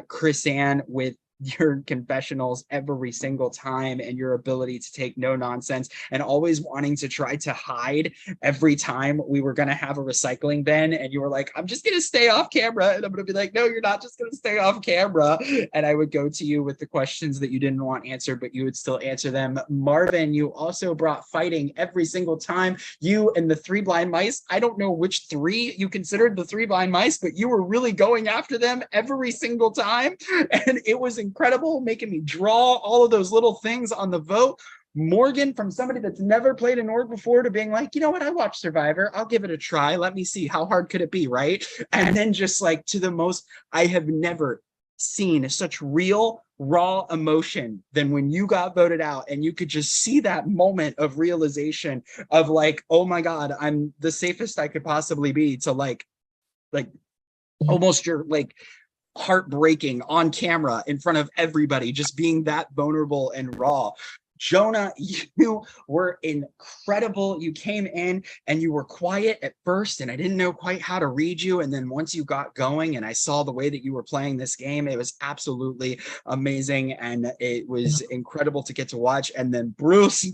Chris Ann, with your confessionals every single time, and your ability to take no nonsense and always wanting to try to hide every time we were going to have a recycling bin, and you were like, I'm just going to stay off camera, and I'm going to be like, no, you're not just going to stay off camera. And I would go to you with the questions that you didn't want answered, but you would still answer them. Marvin, you also brought fighting every single time. You and the three blind mice, I don't know which three you considered the three blind mice, but you were really going after them every single time, and it was incredible, making me draw all of those little things on the vote. Morgan, from somebody that's never played an org before to being like, you know what, I watched Survivor, I'll give it a try, let me see, how hard could it be, right? And then just like to the most, I have never seen such real raw emotion than when you got voted out, and you could just see that moment of realization of like, oh my God, I'm the safest I could possibly be, to like almost your like heartbreaking on camera in front of everybody, just being that vulnerable and raw. Jonah, you were incredible. You came in and you were quiet at first, and I didn't know quite how to read you. And then once you got going and I saw the way that you were playing this game, it was absolutely amazing. And it was incredible to get to watch. And then Bruce,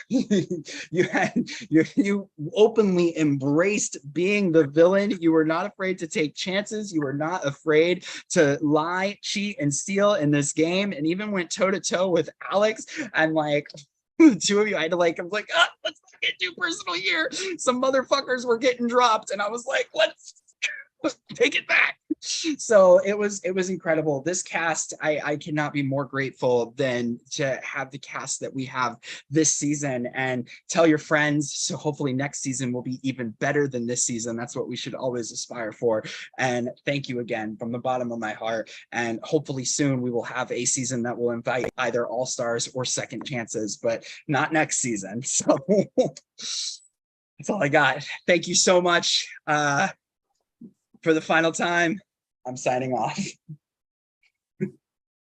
you openly embraced being the villain. You were not afraid to take chances. You were not afraid to lie, cheat, and steal in this game, and even went toe to toe with Alex. And like, the two of you, I had to like, I'm like, let's not get too personal here. Some motherfuckers were getting dropped, and I was like, let's take it back. So it was incredible. This cast, I cannot be more grateful than to have the cast that we have this season. And tell your friends, so hopefully next season will be even better than this season. That's what we should always aspire for. And thank you again from the bottom of my heart. And hopefully soon we will have a season that will invite either all-stars or second chances, but not next season. So that's all I got. Thank you so much. For the final time, I'm signing off.